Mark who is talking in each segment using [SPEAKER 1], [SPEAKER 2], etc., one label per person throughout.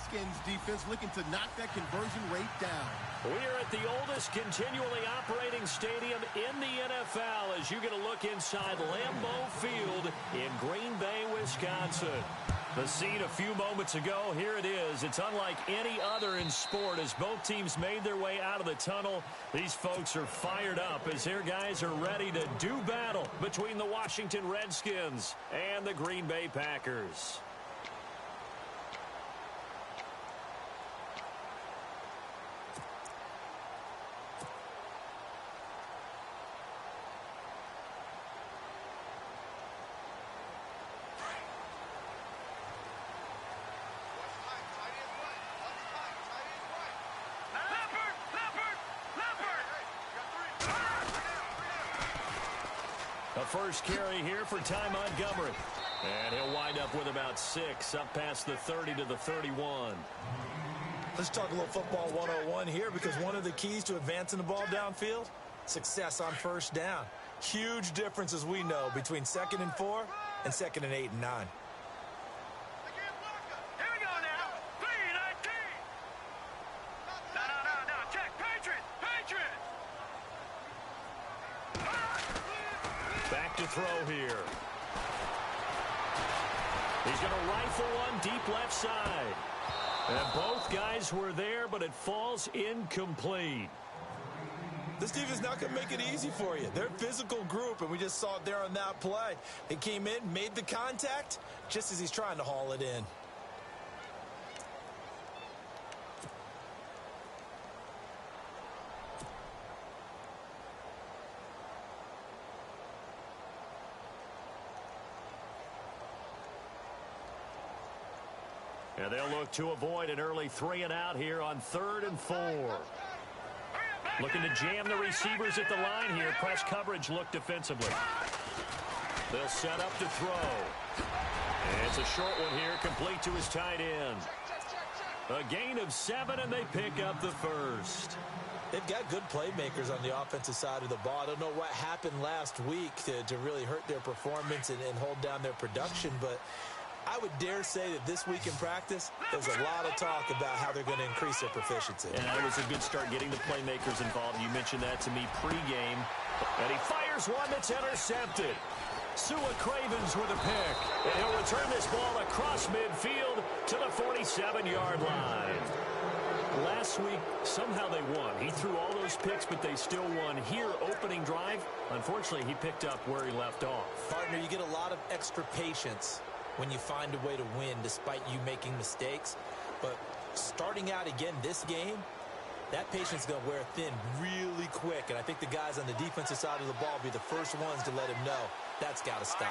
[SPEAKER 1] Redskins defense looking to knock that conversion rate down.
[SPEAKER 2] We are at the oldest continually operating stadium in the NFL as you get a look inside Lambeau Field in Green Bay, Wisconsin. The scene a few moments ago, here it is. It's unlike any other in sport as both teams made their way out of the tunnel. These folks are fired up as their guys are ready to do battle between the Washington Redskins and the Green Bay Packers. First carry here for Ty Montgomery. And he'll wind up with about 6 up past the 30 to the 31.
[SPEAKER 3] Let's talk a little football 101 here because one of the keys to advancing the ball downfield, success on first down. Huge difference, as we know, between 2nd and 4 and 2nd and 8 and 9.
[SPEAKER 2] Throw here. He's going to rifle one deep left side. And both guys were there, but it falls incomplete.
[SPEAKER 3] This defense not going to make it easy for you. They're a physical group, and we just saw it there on that play. He came in, made the contact, just as he's trying to haul it in.
[SPEAKER 2] And they'll look to avoid an early 3 and out here on 3rd and 4. Looking to jam the receivers at the line here. Press coverage look defensively. They'll set up to throw. And it's a short one here, complete to his tight end. A gain of 7, and they pick up the first.
[SPEAKER 3] They've got good playmakers on the offensive side of the ball. I don't know what happened last week to really hurt their performance and hold down their production, but I would dare say that this week in practice, there's a lot of talk about how they're going to increase their proficiency.
[SPEAKER 2] And it was a good start getting the playmakers involved. You mentioned that to me pregame. And he fires one that's intercepted. Sua Cravens with a pick. And he'll return this ball across midfield to the 47-yard line. Last week, somehow they won. He threw all those picks, but they still won. Here, opening drive, unfortunately, he picked up where he left off.
[SPEAKER 3] Partner, you get a lot of extra patience when you find a way to win despite you making mistakes. But starting out again this game, that patience is going to wear thin really quick. And I think the guys on the defensive side of the ball will be the first ones to let him know that's got to stop.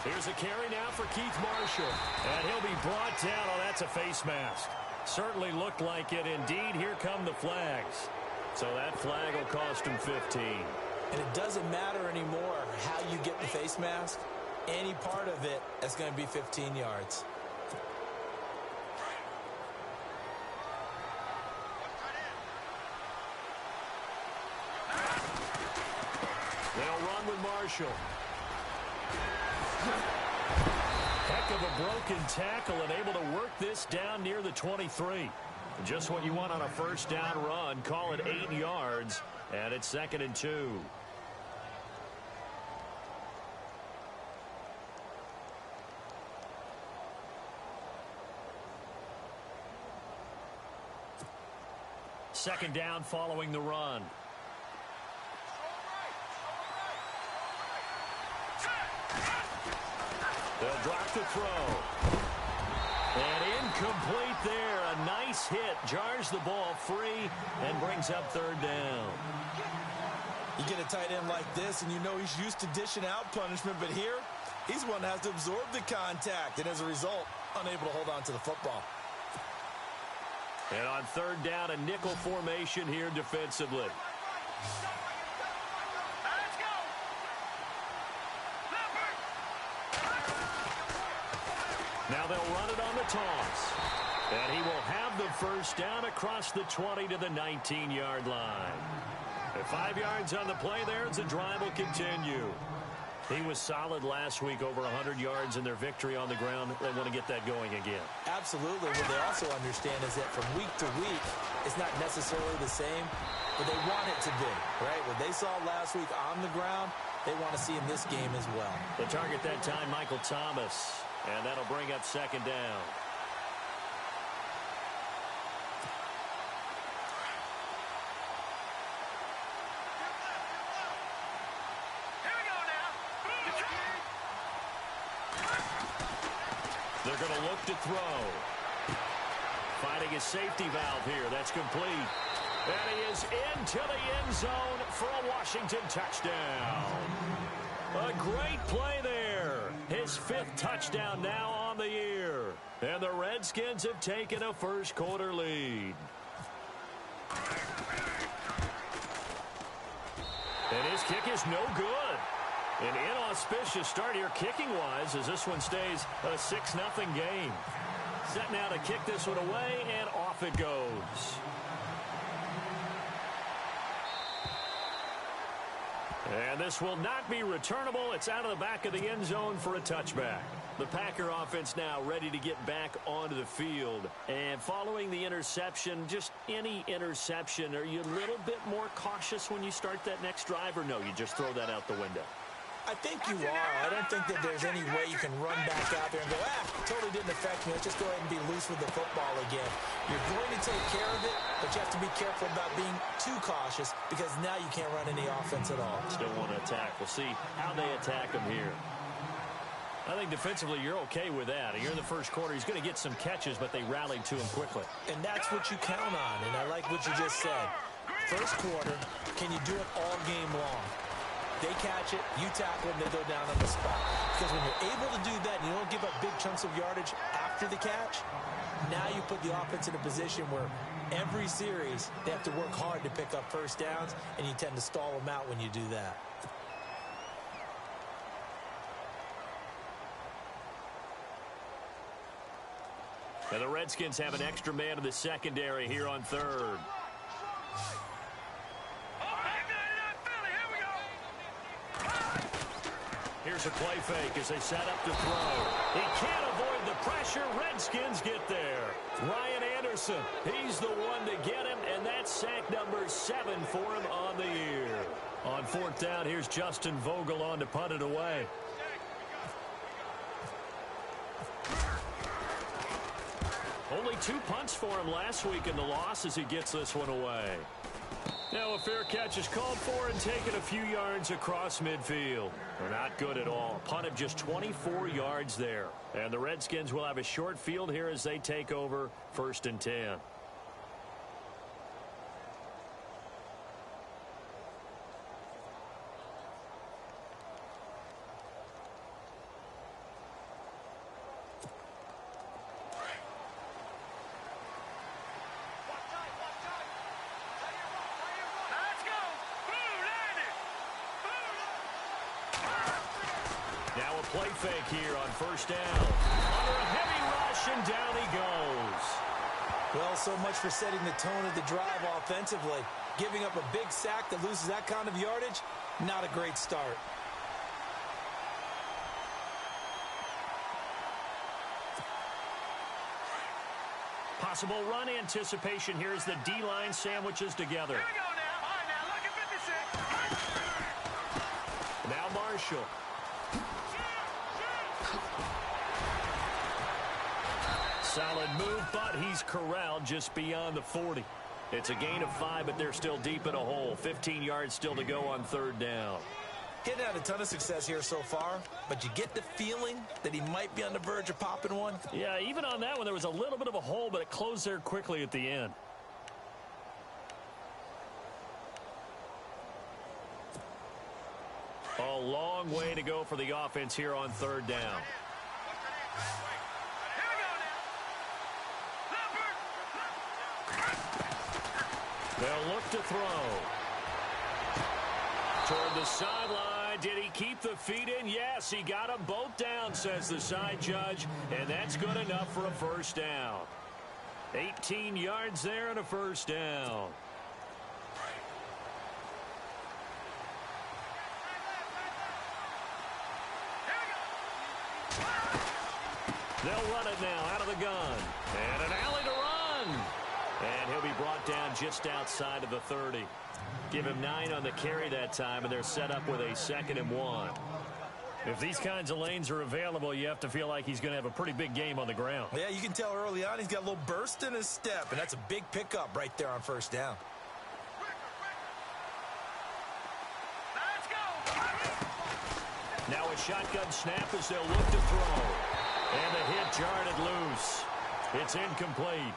[SPEAKER 2] Here's a carry now for Keith Marshall. And he'll be brought down. Oh, that's a face mask. Certainly looked like it. Indeed, here come the flags. So that flag will cost him 15.
[SPEAKER 3] And it doesn't matter anymore how you get the face mask. Any part of it is going to be 15 yards.
[SPEAKER 2] They'll run with Marshall. Heck of a broken tackle and able to work this down near the 23. Just what you want on a first down run. Call it 8 yards, and it's 2nd and 2. Second down following the run. They'll drop the throw. And incomplete there. A nice hit. Jars the ball free and brings up 3rd down.
[SPEAKER 3] You get a tight end like this, and you know he's used to dishing out punishment, but here, he's one that has to absorb the contact, and as a result, unable to hold on to the football.
[SPEAKER 2] And on 3rd down, a nickel formation here defensively. Now they'll run it on the toss. And he will have the first down across the 20 to the 19-yard line. At 5 yards on the play there, as the drive will continue. He was solid last week, over 100 yards in their victory on the ground. They want to get that going again.
[SPEAKER 3] Absolutely. What they also understand is that from week to week, it's not necessarily the same, but they want it to be, right? What they saw last week on the ground, they want to see in this game as well.
[SPEAKER 2] The target that time, Michael Thomas, and that'll bring up second down. They're going to look to throw. Finding a safety valve here. That's complete. And he is into the end zone for a Washington touchdown. A great play there. His 5th touchdown now on the year. And the Redskins have taken a first-quarter lead. And his kick is no good. An inauspicious start here kicking-wise as this one stays a 6-0 game. Set now to kick this one away, and off it goes. And this will not be returnable. It's out of the back of the end zone for a touchback. The Packer offense now ready to get back onto the field. And following the interception, just any interception, are you a little bit more cautious when you start that next drive, or no, you just throw that out the window?
[SPEAKER 3] I think you are. I don't think that there's any way you can run back out there and go, totally didn't affect me. Let's just go ahead and be loose with the football again. You're going to take care of it, but you have to be careful about being too cautious because now you can't run any offense at all.
[SPEAKER 2] Still want to attack. We'll see how they attack him here. I think defensively you're okay with that. You're in the first quarter. He's going to get some catches, but they rallied to him quickly.
[SPEAKER 3] And that's what you count on, and I like what you just said. First quarter, can you do it all game long? They catch it, you tackle them, they go down on the spot. Because when you're able to do that and you don't give up big chunks of yardage after the catch, now you put the offense in a position where every series they have to work hard to pick up first downs, and you tend to stall them out when you do that.
[SPEAKER 2] And the Redskins have an extra man in the secondary here on third. Here's a play fake as they set up to throw. He can't avoid the pressure. Redskins get there. Ryan Anderson, he's the one to get him, and that's sack number 7 for him on the year. On 4th down, here's Justin Vogel on to punt it away. Only 2 punts for him last week in the loss as he gets this one away. Now a fair catch is called for and taken a few yards across midfield. They're not good at all. Punt of just 24 yards there. And the Redskins will have a short field here as they take over 1st and 10. Now a play fake here on 1st down. Under a heavy rush, and down he goes.
[SPEAKER 3] Well, so much for setting the tone of the drive offensively. Giving up a big sack that loses that kind of yardage, not a great start.
[SPEAKER 2] Possible run anticipation here as the D-line sandwiches together.
[SPEAKER 4] Here we go now. All right, now look at 56.
[SPEAKER 2] Now Marshall. Solid move, but he's corralled just beyond the 40. It's a gain of 5, but they're still deep in a hole. 15 yards still to go on 3rd down.
[SPEAKER 3] He hadn't had a ton of success here so far, but you get the feeling that he might be on the verge of popping one.
[SPEAKER 2] Yeah, even on that one, there was a little bit of a hole, but it closed there quickly at the end. A long way to go for the offense here on 3rd down. They'll look to throw. Toward the sideline. Did he keep the feet in? Yes, he got them both down, says the side judge. And that's good enough for a 1st down. 18 yards there and a 1st down. They'll run it now out of the gun. And an alley to run. And he'll be brought down just outside of the 30. Give him 9 on the carry that time, and they're set up with a 2nd and 1. If these kinds of lanes are available, you have to feel like he's going to have a pretty big game on the ground.
[SPEAKER 3] Yeah, you can tell early on he's got a little burst in his step, and that's a big pickup right there on 1st down.
[SPEAKER 4] Let's go.
[SPEAKER 2] Now a shotgun snap as they'll look to throw. And the hit jarred it loose. It's incomplete.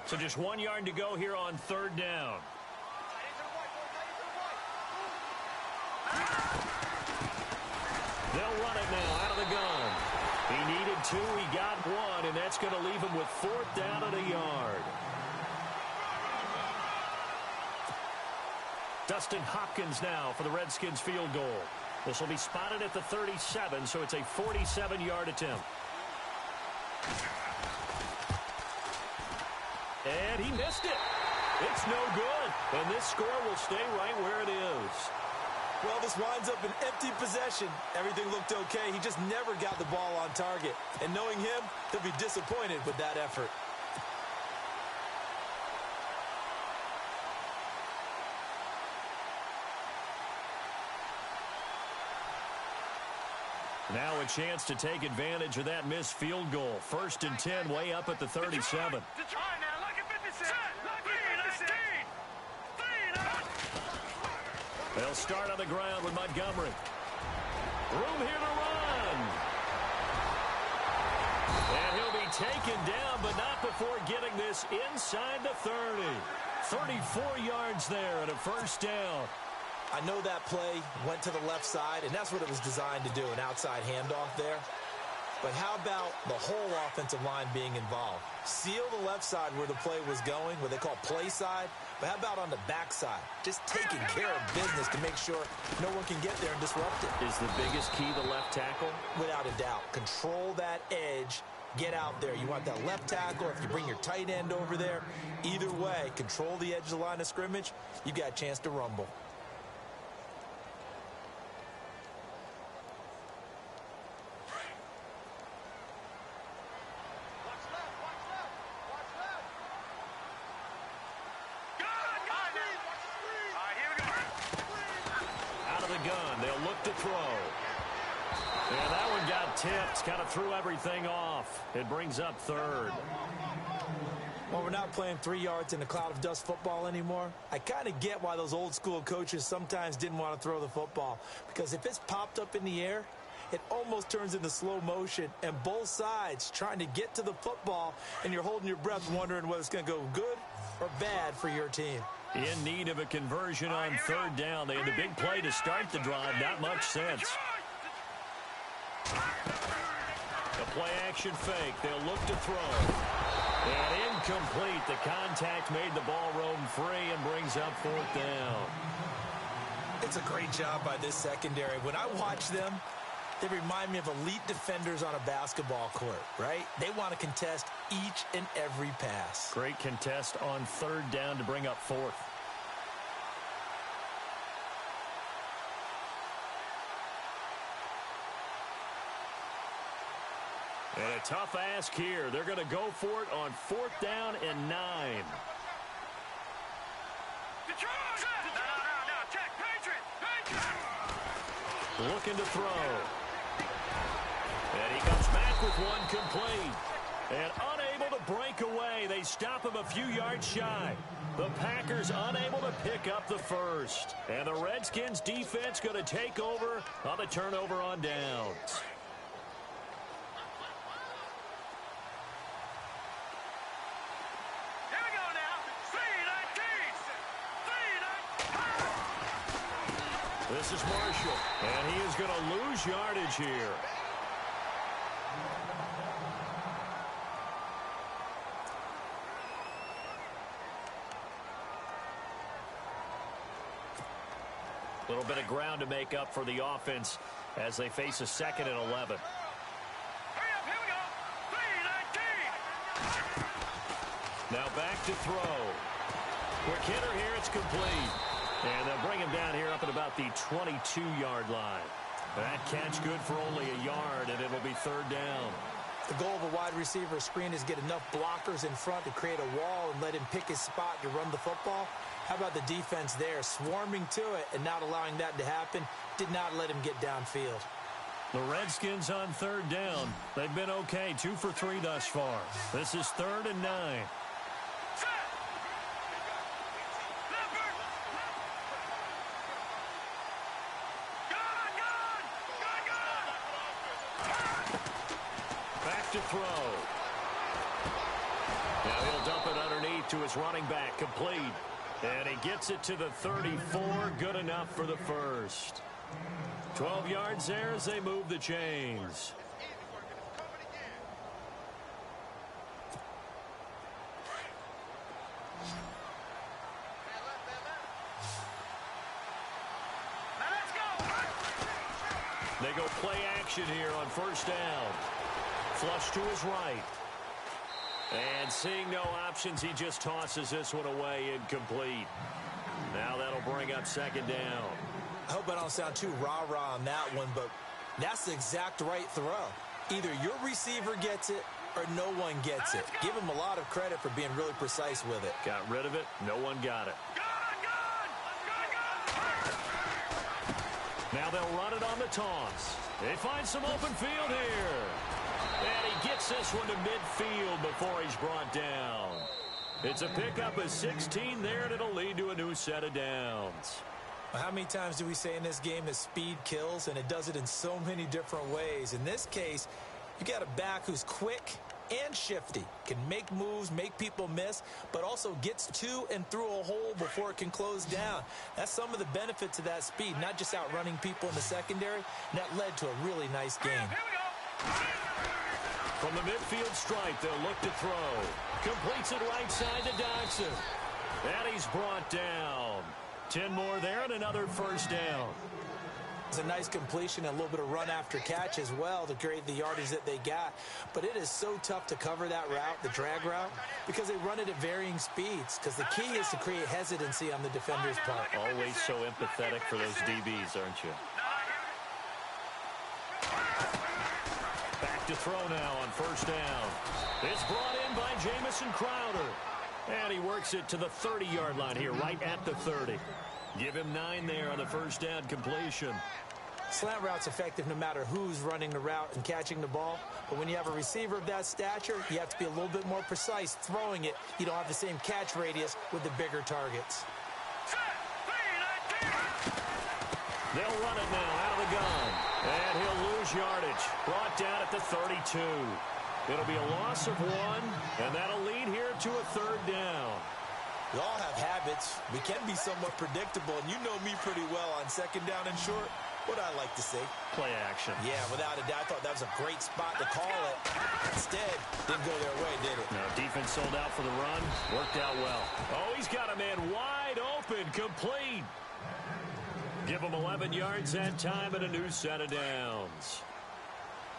[SPEAKER 2] So just 1 yard to go here on 3rd down. They'll run it now out of the gun. He needed 2, he got 1, and that's going to leave him with 4th down and a yard. Dustin Hopkins now for the Redskins field goal. This will be spotted at the 37, so it's a 47-yard attempt. And he missed it. It's no good. And this score will stay right where it is.
[SPEAKER 3] Well, this winds up an empty possession. Everything looked okay. He just never got the ball on target. And knowing him, he'll be disappointed with that effort.
[SPEAKER 2] Now a chance to take advantage of that missed field goal. 1st and 10, way up at the 37. They'll start on the ground with Montgomery. Room here to run. And he'll be taken down, but not before getting this inside the 30. 34 yards there and a 1st down.
[SPEAKER 3] I know that play went to the left side, and that's what it was designed to do, an outside handoff there. But how about the whole offensive line being involved? Seal the left side where the play was going, what they call play side. But how about on the back side? Just taking care of business to make sure no one can get there and disrupt it.
[SPEAKER 2] Is the biggest key the left tackle?
[SPEAKER 3] Without a doubt. Control that edge. Get out there. You want that left tackle. If you bring your tight end over there, either way, control the edge of the line of scrimmage, you got a chance to rumble.
[SPEAKER 2] Tipped, kind of threw everything off. It brings up 3rd.
[SPEAKER 3] Well, we're not playing 3 yards in a cloud of dust football anymore. I kind of get why those old school coaches sometimes didn't want to throw the football. Because if it's popped up in the air, it almost turns into slow motion. And both sides trying to get to the football, and you're holding your breath wondering whether it's going to go good or bad for your team.
[SPEAKER 2] In need of a conversion on 3rd down. They had a big play to start the drive. Not much sense. The play-action fake. They'll look to throw. And incomplete. The contact made the ball roam free and brings up 4th down.
[SPEAKER 3] It's a great job by this secondary. When I watch them, they remind me of elite defenders on a basketball court, right? They want to contest each and every pass.
[SPEAKER 2] Great contest on 3rd down to bring up 4th. And a tough ask here. They're going to go for it on 4th down and 9. Looking to throw. And he comes back with one complete. And unable to break away. They stop him a few yards shy. The Packers unable to pick up the 1st. And the Redskins defense going to take over on the turnover on downs. This is Marshall, and he is going to lose yardage here. A little bit of ground to make up for the offense as they face a 2nd and 11. Now back to throw. Quick hitter here. It's complete. And they'll bring him down here up at about the 22-yard line. That catch good for only a yard, and it'll be third down.
[SPEAKER 3] The goal of a wide receiver screen is get enough blockers in front to create a wall and let him pick his spot to run the football. How about the defense there, swarming to it and not allowing that to happen? Did not let him get downfield.
[SPEAKER 2] The Redskins on third down. They've been okay, 2 for 3 thus far. This is 3rd and 9. Back to throw. Now he'll dump it underneath to his running back, complete. And he gets it to the 34, good enough for the first. 12 yards there as they move the chains. They go play action here on first down. Flush to his right. And seeing no options, he just tosses this one away, incomplete. Now that'll bring up second down.
[SPEAKER 3] I hope I don't sound too rah-rah on that one, but that's the exact right throw. Either your receiver gets it or no one gets it. Give him a lot of credit for being really precise with it.
[SPEAKER 2] Got rid of it. No one got it. Now they'll run it on the toss. They find some open field here. And he gets this one to midfield before he's brought down. It's a pickup of 16 there, and it'll lead to a new set of downs.
[SPEAKER 3] How many times do we say in this game that speed kills, and it does it in so many different ways? In this case, you got a back who's quick and shifty, can make moves, make people miss, but also gets to and through a hole before it can close down. That's some of the benefits of that speed, not just outrunning people in the secondary, and that led to a really nice game.
[SPEAKER 2] From the midfield stripe, they'll look to throw. Completes it right side to Dodson. And he's brought down. 10 more there and another first down.
[SPEAKER 3] It's a nice completion and a little bit of run after catch as well to create the yardage that they got. But it is so tough to cover that route, the drag route, because they run it at varying speeds. Because the key is to create hesitancy on the defender's part.
[SPEAKER 2] Always so empathetic for those DBs, aren't you? Back to throw now on first down. It's brought in by Jamison Crowder. And he works it to the 30-yard line here, right at the 30. Give him 9 there on the first down completion.
[SPEAKER 3] Slant route's effective no matter who's running the route and catching the ball. But when you have a receiver of that stature, you have to be a little bit more precise throwing it. You don't have the same catch radius with the bigger targets.
[SPEAKER 2] They'll run it now out of the gun. And he'll lose yardage. Brought down at the 32. It'll be a loss of 1, and that'll lead here to a third down.
[SPEAKER 3] We all have habits. We can be somewhat predictable, and you know me pretty well on second down and short. What I like to say?
[SPEAKER 2] Play action.
[SPEAKER 3] Yeah, without a doubt, I thought that was a great spot to call it. Instead, didn't go their way, did it?
[SPEAKER 2] No, defense sold out for the run. Worked out well. Oh, he's got a man wide open, complete. Give him 11 yards that time and a new set of downs.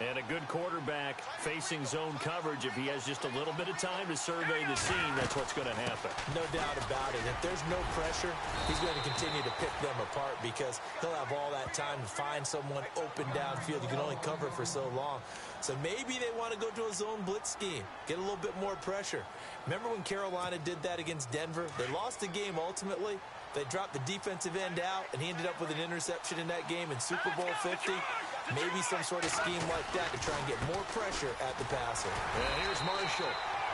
[SPEAKER 2] And a good quarterback facing zone coverage. If he has just a little bit of time to survey the scene, that's what's going to happen.
[SPEAKER 3] No doubt about it. If there's no pressure, he's going to continue to pick them apart because he'll have all that time to find someone open downfield. You can only cover for so long. So maybe they want to go to a zone blitz scheme, get a little bit more pressure. Remember when Carolina did that against Denver? They lost the game ultimately. They dropped the defensive end out, and he ended up with an interception in that game in Super Bowl 50. Maybe some sort of scheme like that to try and get more pressure at the passer.
[SPEAKER 2] And here's Marshall.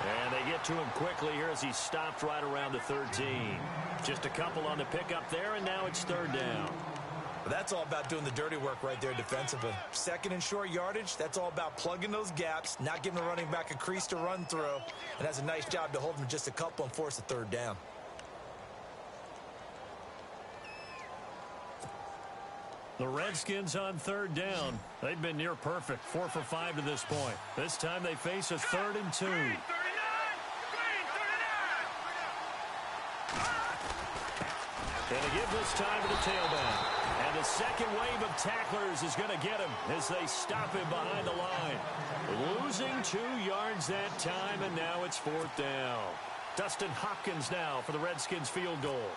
[SPEAKER 2] And they get to him quickly here as he stopped right around the 13. Just a couple on the pickup there, and now it's third down.
[SPEAKER 3] But that's all about doing the dirty work right there defensively. Second and short yardage, that's all about plugging those gaps, not giving the running back a crease to run through. And that's a nice job to hold him just a couple and force a third down.
[SPEAKER 2] The Redskins on third down. They've been near perfect, 4 for 5 to this point. This time they face a 3rd and 2.
[SPEAKER 4] Green, 39!
[SPEAKER 2] And they give this time to the tailback. And the second wave of tacklers is going to get him as they stop him behind the line. Losing 2 yards that time, and now it's 4th down. Dustin Hopkins now for the Redskins field goal.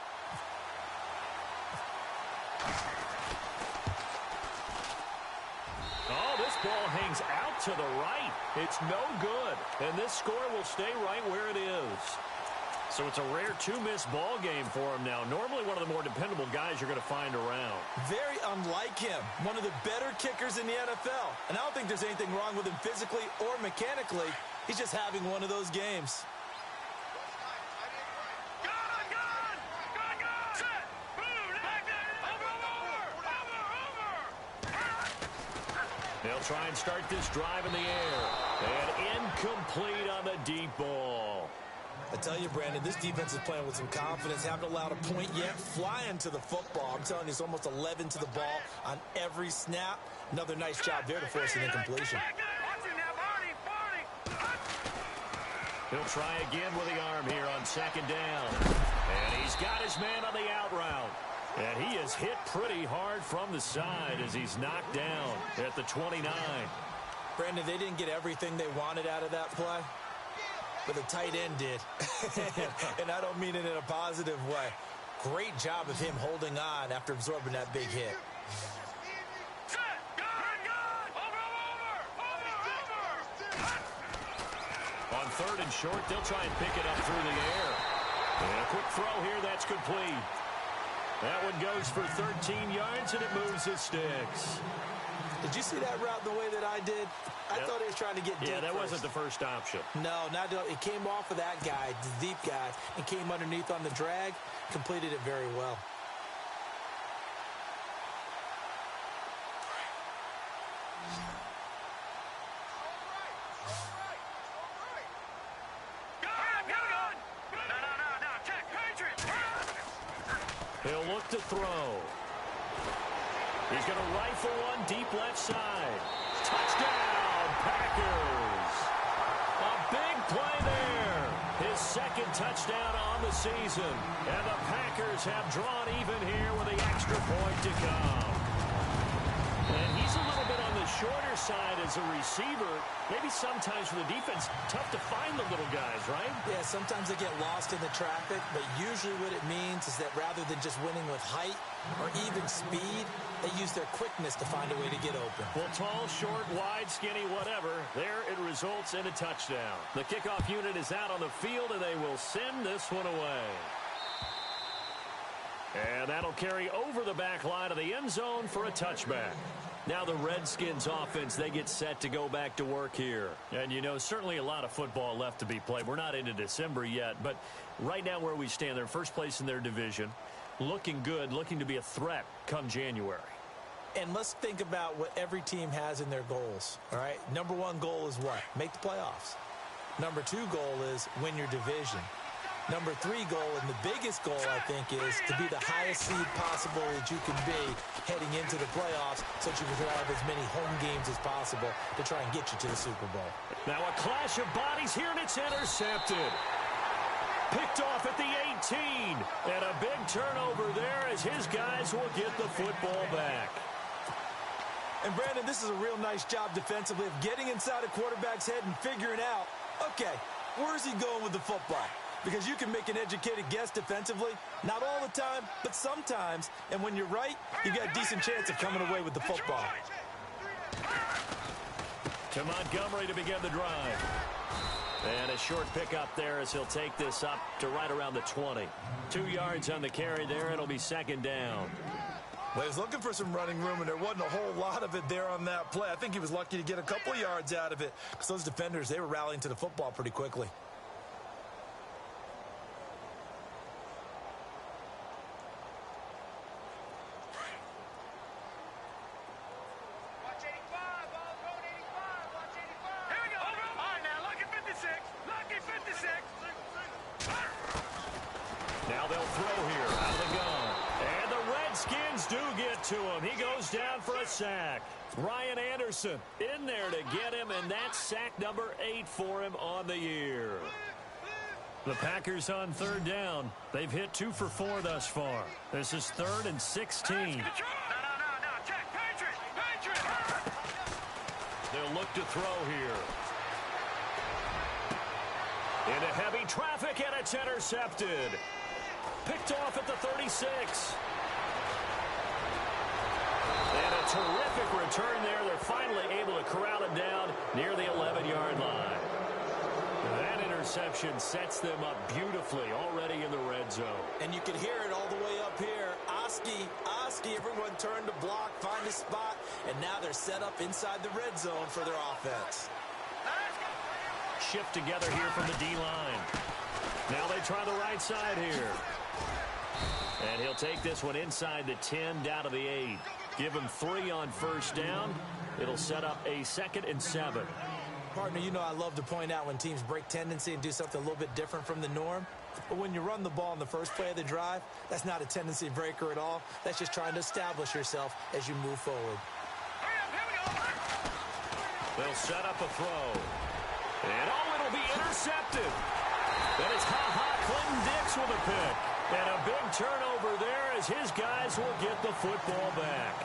[SPEAKER 2] Oh, this ball hangs out to the right. It's no good. And this score will stay right where it is. So it's a rare 2-miss ball game for him now. Normally one of the more dependable guys you're going to find around.
[SPEAKER 3] Very unlike him. One of the better kickers in the NFL. And I don't think there's anything wrong with him physically or mechanically. He's just having one of those games.
[SPEAKER 2] They'll try and start this drive in the air. And incomplete on the deep ball.
[SPEAKER 3] I tell you, Brandon, this defense is playing with some confidence. Haven't allowed a point yet. Flying to the football. I'm telling you, it's almost 11 to the ball on every snap. Another nice job there to force an incompletion.
[SPEAKER 2] He'll try again with the arm here on 2nd down. And he's got his man on the out route. And he is hit pretty hard from the side as he's knocked down at the 29.
[SPEAKER 3] Brandon, they didn't get everything they wanted out of that play, but the tight end did. And I don't mean it in a positive way. Great job of him holding on after absorbing that big hit.
[SPEAKER 2] On 3rd and short, they'll try and pick it up through the air. And a quick throw here, that's complete. That one goes for 13 yards, and it moves his sticks.
[SPEAKER 3] Did you see that route the way that I did? I thought he was trying to get deep.
[SPEAKER 2] Yeah, that
[SPEAKER 3] first.
[SPEAKER 2] wasn't the first option.
[SPEAKER 3] No, it came off of that guy, the deep guy, and came underneath on the drag. Completed it very well.
[SPEAKER 2] He'll look to throw. He's going to rifle one deep left side. Touchdown, Packers. A big play there. His 2nd touchdown on the season. And the Packers have drawn even here with the extra point to come. And he's a little bit on the shorter side as a receiver. Maybe sometimes for the defense, tough to find the little guys, right?
[SPEAKER 3] Yeah, sometimes they get lost in the traffic, but usually what it means is that rather than just winning with height or even speed, they use their quickness to find a way to get open.
[SPEAKER 2] Well, tall, short, wide, skinny, whatever, there it results in a touchdown. The kickoff unit is out on the field, and they will send this one away. And that'll carry over the back line of the end zone for a touchback. Now the Redskins offense, they get set to go back to work here. And, you know, certainly a lot of football left to be played. We're not into December yet, but right now where we stand, they're first place in their division. Looking good, looking to be a threat come January.
[SPEAKER 3] And let's think about what every team has in their goals, all right? Number 1 goal is what? Make the playoffs. Number 2 goal is win your division. Number 3 goal, and the biggest goal, I think, is to be the highest seed possible that you can be heading into the playoffs so that you can have as many home games as possible to try and get you to the Super Bowl.
[SPEAKER 2] Now a clash of bodies here, and it's intercepted. Picked off at the 18. And a big turnover there as his guys will get the football back.
[SPEAKER 3] And, Brandon, this is a real nice job defensively of getting inside a quarterback's head and figuring out, okay, where's he going with the football? Because you can make an educated guess defensively. Not all the time, but sometimes. And when you're right, you've got a decent chance of coming away with the football.
[SPEAKER 2] To Montgomery to begin the drive. And a short pickup there as he'll take this up to right around the 20. 2 yards on the carry there. It'll be 2nd down.
[SPEAKER 3] Well, he was looking for some running room, and there wasn't a whole lot of it there on that play. I think he was lucky to get a couple yards out of it because those defenders, they were rallying to the football pretty quickly.
[SPEAKER 2] Now they'll throw here out of the gun. And the Redskins do get to him. He goes down for a sack. Ryan Anderson in there to get him, and that's sack number 8 for him on the year. The Packers on 3rd down. They've hit 2 for 4 thus far. This is 3rd and 16. look to throw here. Into heavy traffic, and it's intercepted. Picked off at the 36. And a terrific return there. They're finally able to corral him down near the 11-yard line. That interception sets them up beautifully already in the red zone.
[SPEAKER 3] And you can hear it all the way up here. Oski, everyone turned to block, find a spot, and now they're set up inside the red zone for their offense.
[SPEAKER 2] Shift together here from the D-line. Now they try the right side here. And he'll take this one inside the 10, down to the 8. Give him 3 on first down. It'll set up a 2nd and 7.
[SPEAKER 3] Partner, you know I love to point out when teams break tendency and do something a little bit different from the norm. But when you run the ball in the first play of the drive, that's not a tendency breaker at all. That's just trying to establish yourself as you move forward.
[SPEAKER 2] They'll set up a throw. And it'll be intercepted. And it's Clinton Dix with a pick. And a big turnover there as his guys will get the football back.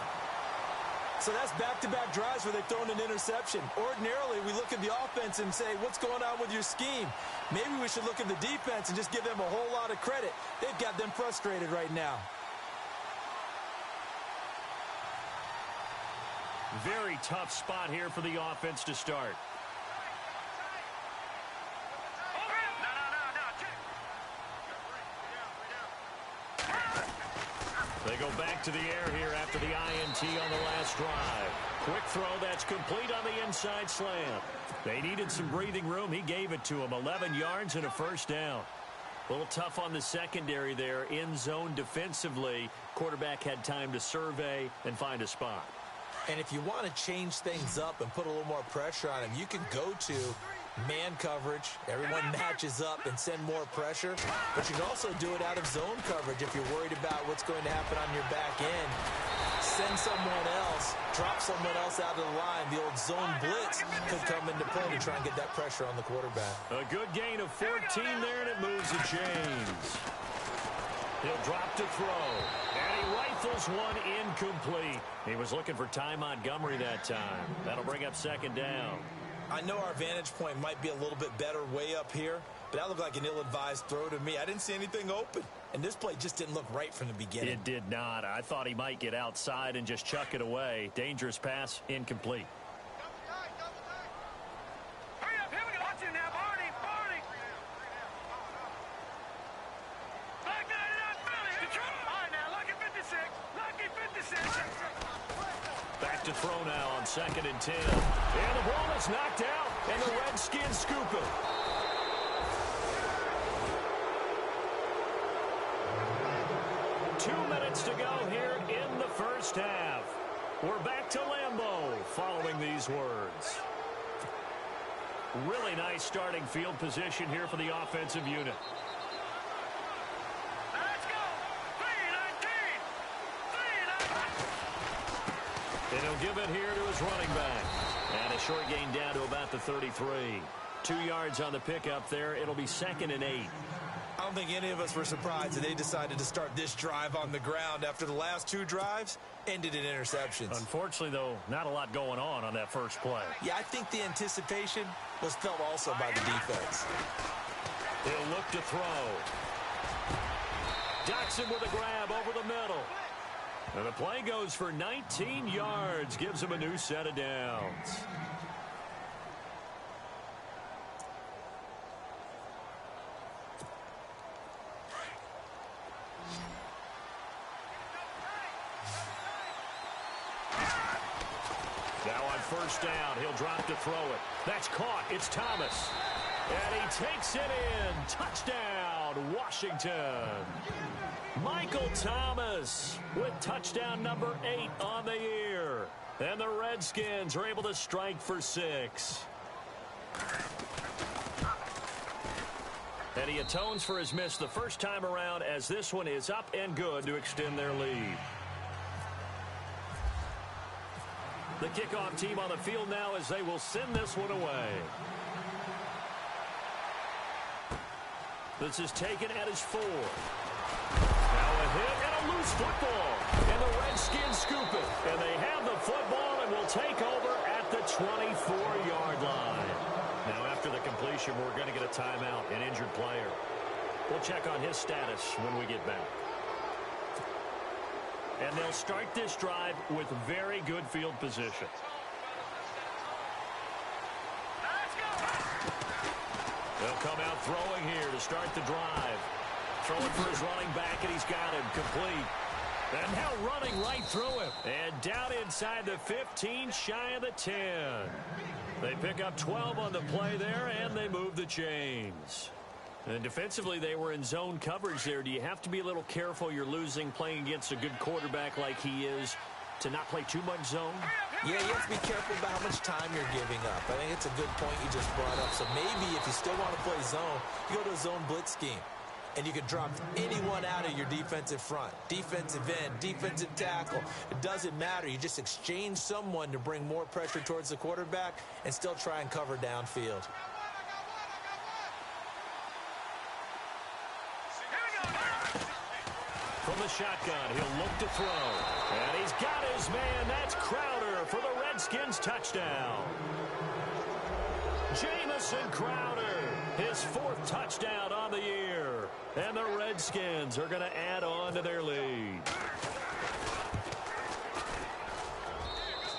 [SPEAKER 3] So that's back-to-back drives where they've thrown an interception. Ordinarily, we look at the offense and say, what's going on with your scheme? Maybe we should look at the defense and just give them a whole lot of credit. They've got them frustrated right now.
[SPEAKER 2] Very tough spot here for the offense to start. They go back to the air here after the INT on the last drive. Quick throw that's complete on the inside slant. They needed some breathing room. He gave it to them. 11 yards and a first down. A little tough on the secondary there. In zone defensively. Quarterback had time to survey and find a spot.
[SPEAKER 3] And if you want to change things up and put a little more pressure on him, you can go to man coverage. Everyone matches up and send more pressure. But you can also do it out of zone coverage if you're worried about what's going to happen on your back end. Send someone else, drop someone else out of the line. The old zone blitz could come into play to try and get that pressure on the quarterback.
[SPEAKER 2] A good gain of 14 there, and it moves to James. He'll drop to throw, and he rifles one incomplete. He was looking for Ty Montgomery that time. That'll bring up 2nd down.
[SPEAKER 3] I know our vantage point might be a little bit better way up here, but that looked like an ill-advised throw to me. I didn't see anything open, and this play just didn't look right from the beginning.
[SPEAKER 2] It did not. I thought he might get outside and just chuck it away. Dangerous pass, incomplete.
[SPEAKER 4] Hurry up, here we go. Watch it now, Barney. Back that it up, Philly. All right, now, lucky 56. Lucky 56.
[SPEAKER 2] Back to throw now on 2nd and 10. And the ball is knocked out, and the Redskins scoop it. Two minutes to go here in the first half. We're back to Lambeau following these words. Really nice starting field position here for the offensive unit.
[SPEAKER 4] Let's go. 3-19.
[SPEAKER 2] And he'll give it here to his running back. And a short gain down to about the 33. 2 yards on the pickup there. It'll be 2nd and 8.
[SPEAKER 3] I don't think any of us were surprised that they decided to start this drive on the ground after the last 2 drives ended in interceptions.
[SPEAKER 2] Unfortunately, though, not a lot going on that first play.
[SPEAKER 3] Yeah, I think the anticipation was felt also by the defense.
[SPEAKER 2] He'll look to throw. Jackson with a grab over the middle. And the play goes for 19 yards. Gives him a new set of downs. Now on first down, he'll drop to throw it. That's caught. It's Thomas. And he takes it in. Touchdown, Washington. Michael Thomas with touchdown number 8 on the year. And the Redskins are able to strike for 6. And he atones for his miss the first time around as this one is up and good to extend their lead. The kickoff team on the field now as they will send this one away. This is taken at his 4. Now a hit and a loose football. And the Redskins scoop it. And they have the football and will take over at at the 24-yard line. Now, after the completion, we're going to get a timeout, an injured player. We'll check on his status when we get back. And they'll start this drive with very good field position. They'll come out throwing here to start the drive. Throwing for his running back, and he's got him complete. And now running right through him. And down inside the 15, shy of the 10. They pick up 12 on the play there, and they move the chains. And defensively, they were in zone coverage there. Do you have to be a little careful? You're losing playing against a good quarterback like he is to not play too much zone?
[SPEAKER 3] Yeah, you have to be careful about how much time you're giving up. I think it's a good point you just brought up. So maybe if you still want to play zone, you go to a zone blitz scheme. And you can drop anyone out of your defensive front. Defensive end, defensive tackle. It doesn't matter. You just exchange someone to bring more pressure towards the quarterback and still try and cover downfield.
[SPEAKER 2] From the shotgun, he'll look to throw. And he's got his man. That's Crowder for the Redskins touchdown. Jamison Crowder, his 4th touchdown on the year. And the Redskins are going to add on to their lead.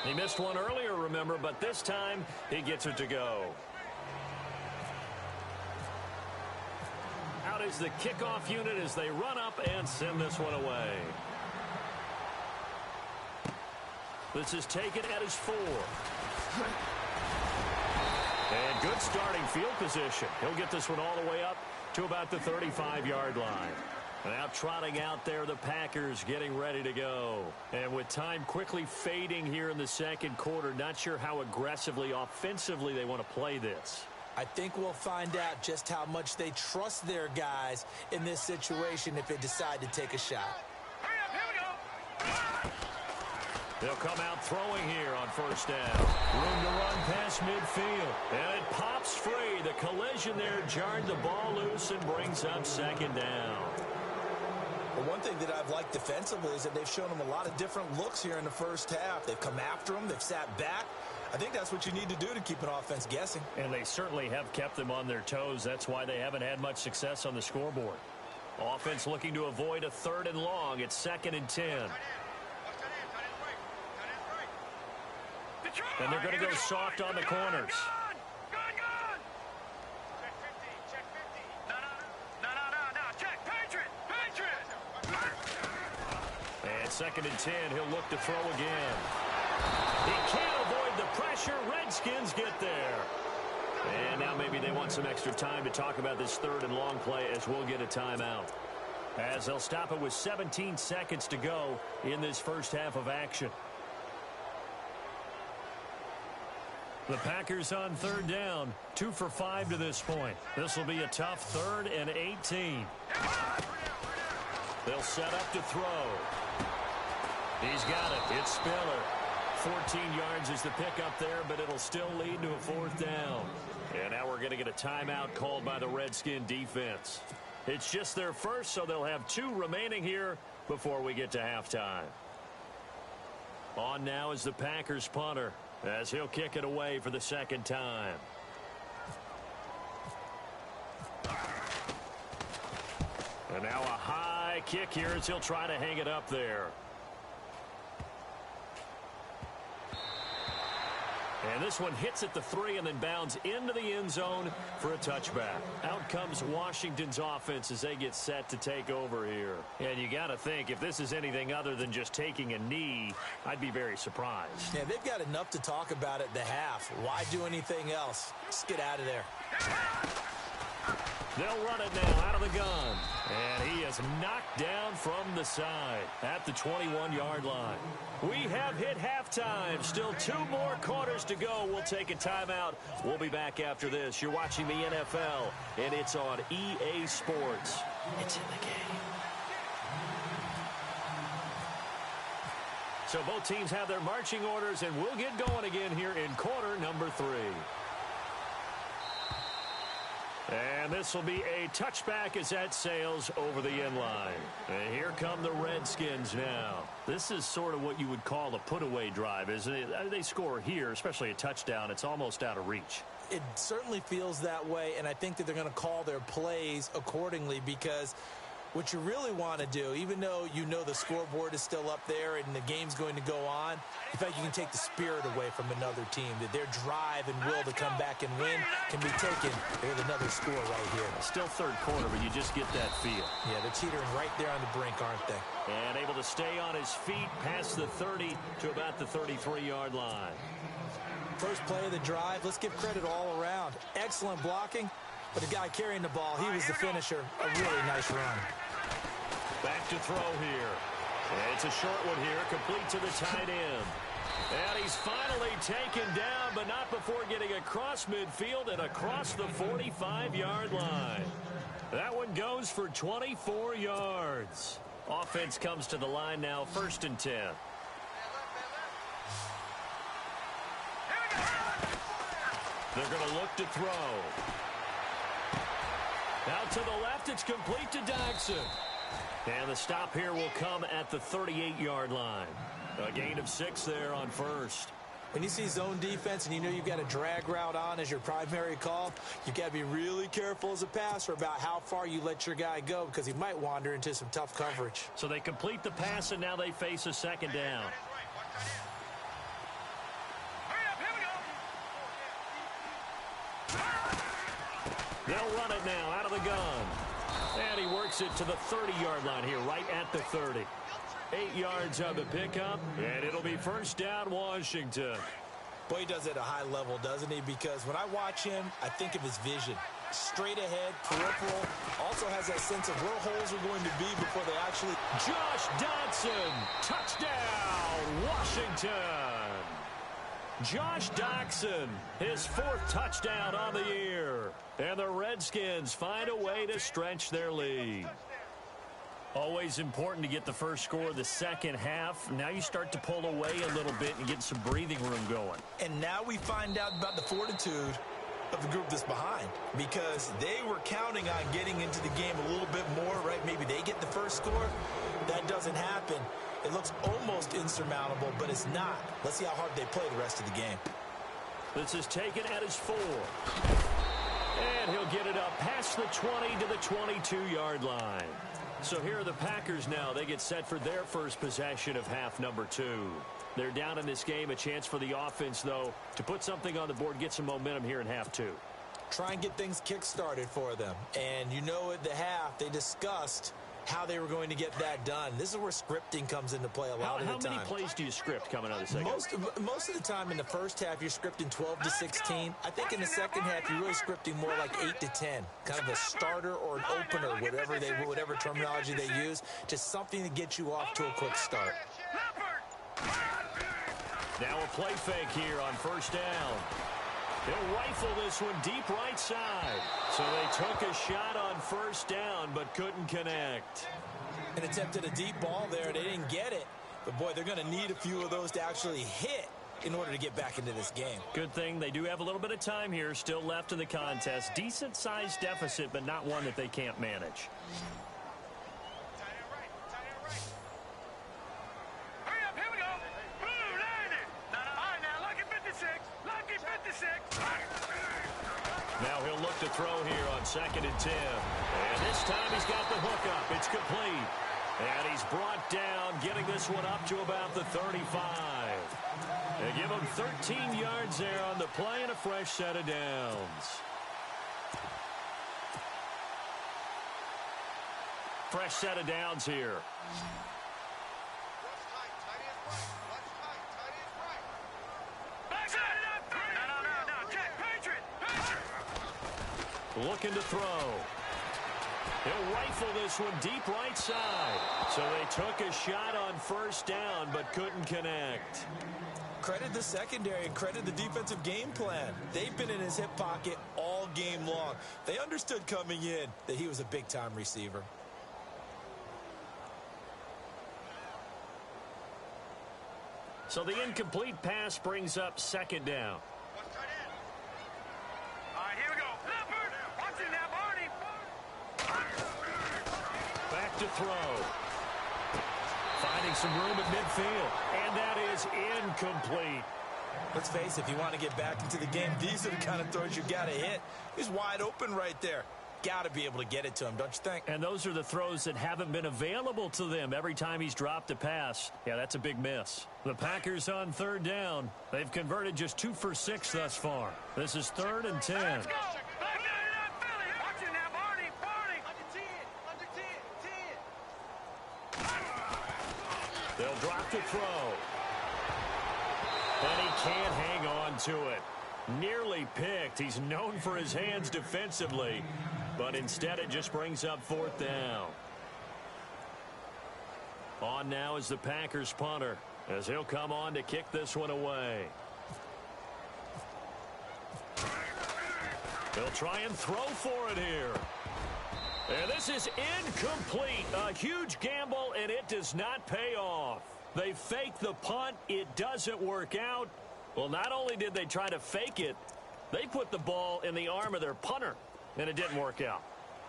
[SPEAKER 2] He missed one earlier, remember, but this time he gets it to go. Out is the kickoff unit as they run up and send this one away. This is taken at his 4. And good starting field position. He'll get this one all the way up to about the 35-yard line. Now trotting out there, the Packers getting ready to go. And with time quickly fading here in the second quarter, not sure how aggressively, offensively they want to play this.
[SPEAKER 3] I think we'll find out just how much they trust their guys in this situation if they decide to take a shot.
[SPEAKER 2] They'll come out throwing here on first down. Room to run past midfield. And it pops free. The collision there jarred the ball loose and brings up second down.
[SPEAKER 3] Well, one thing that I've liked defensively is that they've shown them a lot of different looks here in the first half. They've come after them. They've sat back. I think that's what you need to do to keep an offense guessing.
[SPEAKER 2] And they certainly have kept them on their toes. That's why they haven't had much success on the scoreboard. Offense looking to avoid a 3rd and long. It's 2nd and 10. And they're going to go soft on the corners. And 2nd and 10, he'll look to throw again. He can't avoid the pressure. Redskins get there. And now maybe they want some extra time to talk about this 3rd and long play as we'll get a timeout. As they'll stop it with 17 seconds to go in this first half of action. The Packers on 3rd down, 2 for 5 to this point. This will be a tough 3rd and 18. They'll set up to throw. He's got it. It's Spiller. 14 yards is the pickup there, but it'll still lead to a 4th down. And now we're going to get a timeout called by the Redskin defense. It's just their first, so they'll have 2 remaining here before we get to halftime. On now is the Packers punter, as he'll kick it away for the 2nd time. And now a high kick here as he'll try to hang it up there. And this one hits at the 3 and then bounds into the end zone for a touchback. Out comes Washington's offense as they get set to take over here. And you got to think, if this is anything other than just taking a knee, I'd be very surprised.
[SPEAKER 3] Yeah, they've got enough to talk about at the half. Why do anything else? Just get out of there.
[SPEAKER 2] They'll run it now out of the gun. And he is knocked down from the side at the 21-yard line. We have hit halftime. Still 2 more quarters to go. We'll take a timeout. We'll be back after this. You're watching the NFL, and it's on EA Sports. It's in the game. So both teams have their marching orders, and we'll get going again here in quarter number 3. And this will be a touchback as that sails over the end line. And here come the Redskins now. This is sort of what you would call a put-away drive, isn't it? They score here, especially a touchdown. It's almost out of reach.
[SPEAKER 3] It certainly feels that way, and I think that they're going to call their plays accordingly, because what you really want to do, even though you know the scoreboard is still up there and the game's going to go on, in fact, you can take the spirit away from another team, that their drive and will to come back and win can be taken with another score right here.
[SPEAKER 2] Still third quarter, but you just get that feel.
[SPEAKER 3] Yeah, they're teetering right there on the brink, aren't they?
[SPEAKER 2] And able to stay on his feet past the 30 to about the 33-yard line.
[SPEAKER 3] First play of the drive, let's give credit all around. Excellent blocking, but the guy carrying the ball, he was the finisher. A really nice run.
[SPEAKER 2] Back to throw here. And it's a short one here, complete to the tight end. And he's finally taken down, but not before getting across midfield and across the 45-yard line. That one goes for 24 yards. Offense comes to the line now, 1st and 10. They're going to look to throw. Out to the left, it's complete to Dodson. And the stop here will come at the 38-yard line. A gain of 6 there on first.
[SPEAKER 3] When you see zone defense and you know you've got a drag route on as your primary call, you've got to be really careful as a passer about how far you let your guy go, because he might wander into some tough coverage.
[SPEAKER 2] So they complete the pass, and now they face a second down. They'll run it now out of the gun. And he works it to the 30-yard line here, right at the 30. 8 yards on the pickup, and it'll be 1st down, Washington.
[SPEAKER 3] Boy, he does it at a high level, doesn't he? Because when I watch him, I think of his vision. Straight ahead, peripheral. Also has that sense of where holes are going to be before they actually...
[SPEAKER 2] Josh Dodson, touchdown, Washington. Josh Dodson, his 4th touchdown on the year. And the Redskins find a way to stretch their lead. Always important to get the first score of the second half. Now you start to pull away a little bit and get some breathing room going.
[SPEAKER 3] And now we find out about the fortitude of the group that's behind, because they were counting on getting into the game a little bit more, right? Maybe they get the first score. That doesn't happen. It looks almost insurmountable, but it's not. Let's see how hard they play the rest of the game.
[SPEAKER 2] This is taken at his 4. And he'll get it up past the 20 to the 22-yard line. So here are the Packers now. They get set for their first possession of half number 2. They're down in this game. A chance for the offense, though, to put something on the board, get some momentum here in half 2.
[SPEAKER 3] Try and get things kick-started for them. And you know at the half, they discussed how they were going to get that done. This is where scripting comes into play a lot of the time.
[SPEAKER 2] How many plays do you script coming out of the second half?
[SPEAKER 3] Most of the time in the first half, you're scripting 12 to 16. I think in the second half, you're really scripting more like 8 to 10. Kind of a starter or an opener, whatever terminology they use. Just something to get you off to a quick start.
[SPEAKER 2] Now a play fake here on 1st down. They'll rifle this one deep right side. So they took a shot on 1st down, but couldn't connect.
[SPEAKER 3] And attempted a deep ball there. They didn't get it. But, boy, they're going to need a few of those to actually hit in order to get back into this game.
[SPEAKER 2] Good thing they do have a little bit of time here still left in the contest. Decent-sized deficit, but not one that they can't manage. Now he'll look to throw here on 2nd and 10. And this time he's got the hook up. It's complete. And he's brought down, getting this one up to about the 35. They give him 13 yards there on the play and a fresh set of downs. Fresh set of downs here. Looking to throw. He'll rifle this one deep right side. So they took a shot on 1st down, but couldn't connect.
[SPEAKER 3] Credit the secondary and credit the defensive game plan. They've been in his hip pocket all game long. They understood coming in that he was a big-time receiver.
[SPEAKER 2] So the incomplete pass brings up 2nd down.
[SPEAKER 4] All right, here we go. Watch it now.
[SPEAKER 2] to throw. Finding some room at midfield. And that is incomplete.
[SPEAKER 3] Let's face it, if you want to get back into the game, these are the kind of throws you got to hit. He's wide open right there. Got to be able to get it to him, don't you think?
[SPEAKER 2] And those are the throws that haven't been available to them every time he's dropped a pass. Yeah, that's a big miss. The Packers on third down. They've converted just 2 for 6 thus far. This is 3rd and 10.
[SPEAKER 4] Let's go. Back there, not Philly. Watch it now, Barney. Under 10.
[SPEAKER 2] They'll drop to throw. And he can't hang on to it. Nearly picked. He's known for his hands defensively, but instead it just brings up 4th down. On now is the Packers punter, as he'll come on to kick this one away. They'll try and throw for it here. And this is incomplete. A huge gamble, and it does not pay off. They fake the punt. It doesn't work out. Well, not only did they try to fake it, they put the ball in the arm of their punter, and it didn't work out.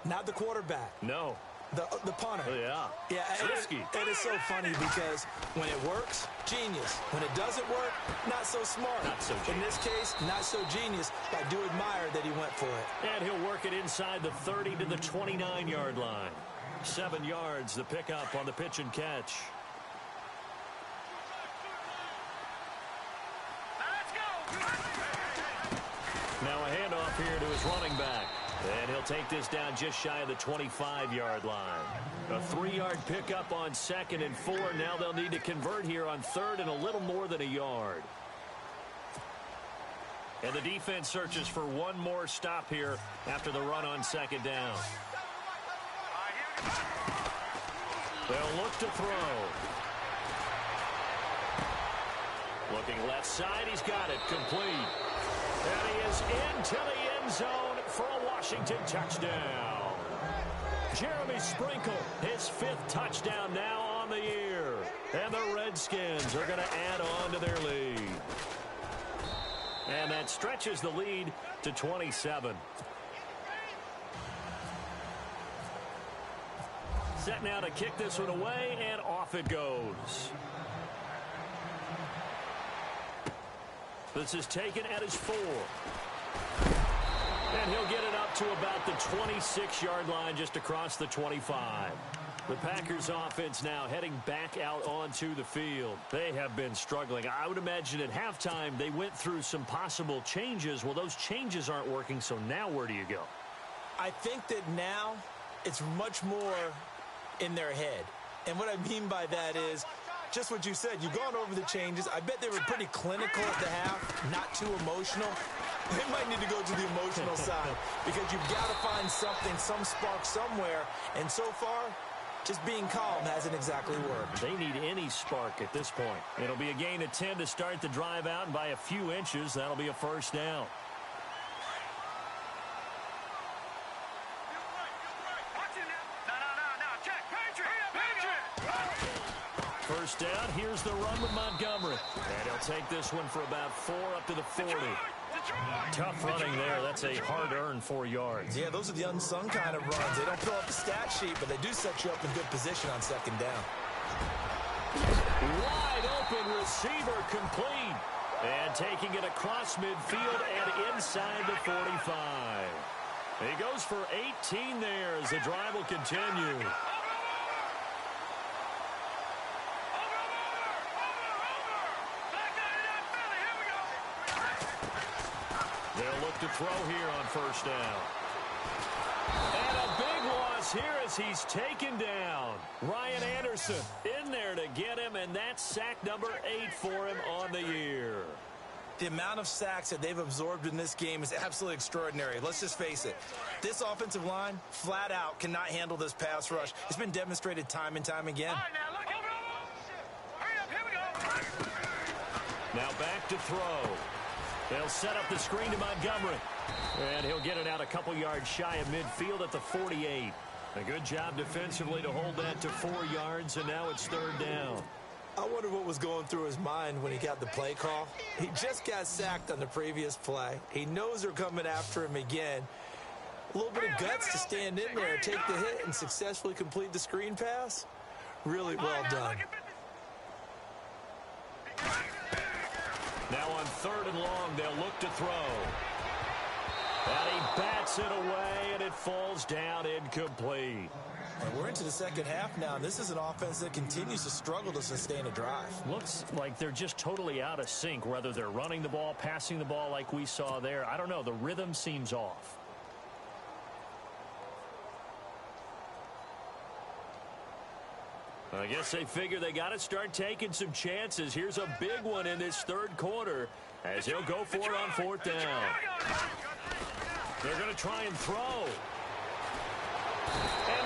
[SPEAKER 3] Not the quarterback.
[SPEAKER 2] No.
[SPEAKER 3] The punter.
[SPEAKER 2] Yeah.
[SPEAKER 3] Yeah,
[SPEAKER 2] risky.
[SPEAKER 3] It is so funny because when it works, genius. When it doesn't work, not so smart.
[SPEAKER 2] Not so genius.
[SPEAKER 3] In this case, not so genius. I do admire that he went for it.
[SPEAKER 2] And he'll work it inside the 30 to the 29-yard line. 7 yards, the pickup on the pitch and catch. Now a handoff here to his running back. And he'll take this down just shy of the 25-yard line. A 3-yard pickup on 2nd and 4. Now they'll need to convert here on 3rd and a little more than a yard. And the defense searches for one more stop here after the run on 2nd down. They'll look to throw. Looking left side, he's got it complete. And he is into the end zone for a Washington touchdown. Jeremy Sprinkle, his 5th touchdown now on the year. And the Redskins are going to add on to their lead. And that stretches the lead to 27. Set now to kick this one away, and off it goes. This is taken at his 4. And he'll get it up to about the 26-yard line just across the 25. The Packers offense now heading back out onto the field. They have been struggling. I would imagine at halftime they went through some possible changes. Well, those changes aren't working, so now where do you go?
[SPEAKER 3] I think that now it's much more in their head. And what I mean by that is just what you said. You've gone over the changes. I bet they were pretty clinical at the half, not too emotional. They might need to go to the emotional side because you've got to find something, some spark somewhere. And so far, just being calm hasn't exactly worked.
[SPEAKER 2] They need any spark at this point. It'll be a gain of 10 to start the drive out, and by a few inches, that'll be a 1st down. First down, here's the run with Montgomery. And he'll take this one for about 4 up to the 40. Tough running there. That's a hard-earned 4 yards.
[SPEAKER 3] Yeah, those are the unsung kind of runs. They don't fill up the stat sheet, but they do set you up in good position on 2nd down.
[SPEAKER 2] Wide open receiver complete. And taking it across midfield and inside the 45. He goes for 18 there as the drive will continue. They'll look to throw here on 1st down. And a big loss here as he's taken down. Ryan Anderson in there to get him, and that's sack number 8 for him on the year.
[SPEAKER 3] The amount of sacks that they've absorbed in this game is absolutely extraordinary. Let's just face it. This offensive line, flat out, cannot handle this pass rush. It's been demonstrated time and time again.
[SPEAKER 2] Now back to throw. They'll set up the screen to Montgomery. And he'll get it out a couple yards shy of midfield at the 48. A good job defensively to hold that to 4 yards, and now it's 3rd down.
[SPEAKER 3] I wonder what was going through his mind when he got the play call. He just got sacked on the previous play. He knows they're coming after him again. A little bit of guts to stand in there, take the hit, and successfully complete the screen pass. Really well done.
[SPEAKER 2] Now on 3rd and long, they'll look to throw. And he bats it away, and it falls down incomplete.
[SPEAKER 3] And we're into the second half now, and this is an offense that continues to struggle to sustain a drive.
[SPEAKER 2] Looks like they're just totally out of sync, whether they're running the ball, passing the ball like we saw there. I don't know. The rhythm seems off. I guess they figure they got to start taking some chances. Here's a big one in this 3rd quarter as he'll go for it on 4th down. They're going to try and throw. And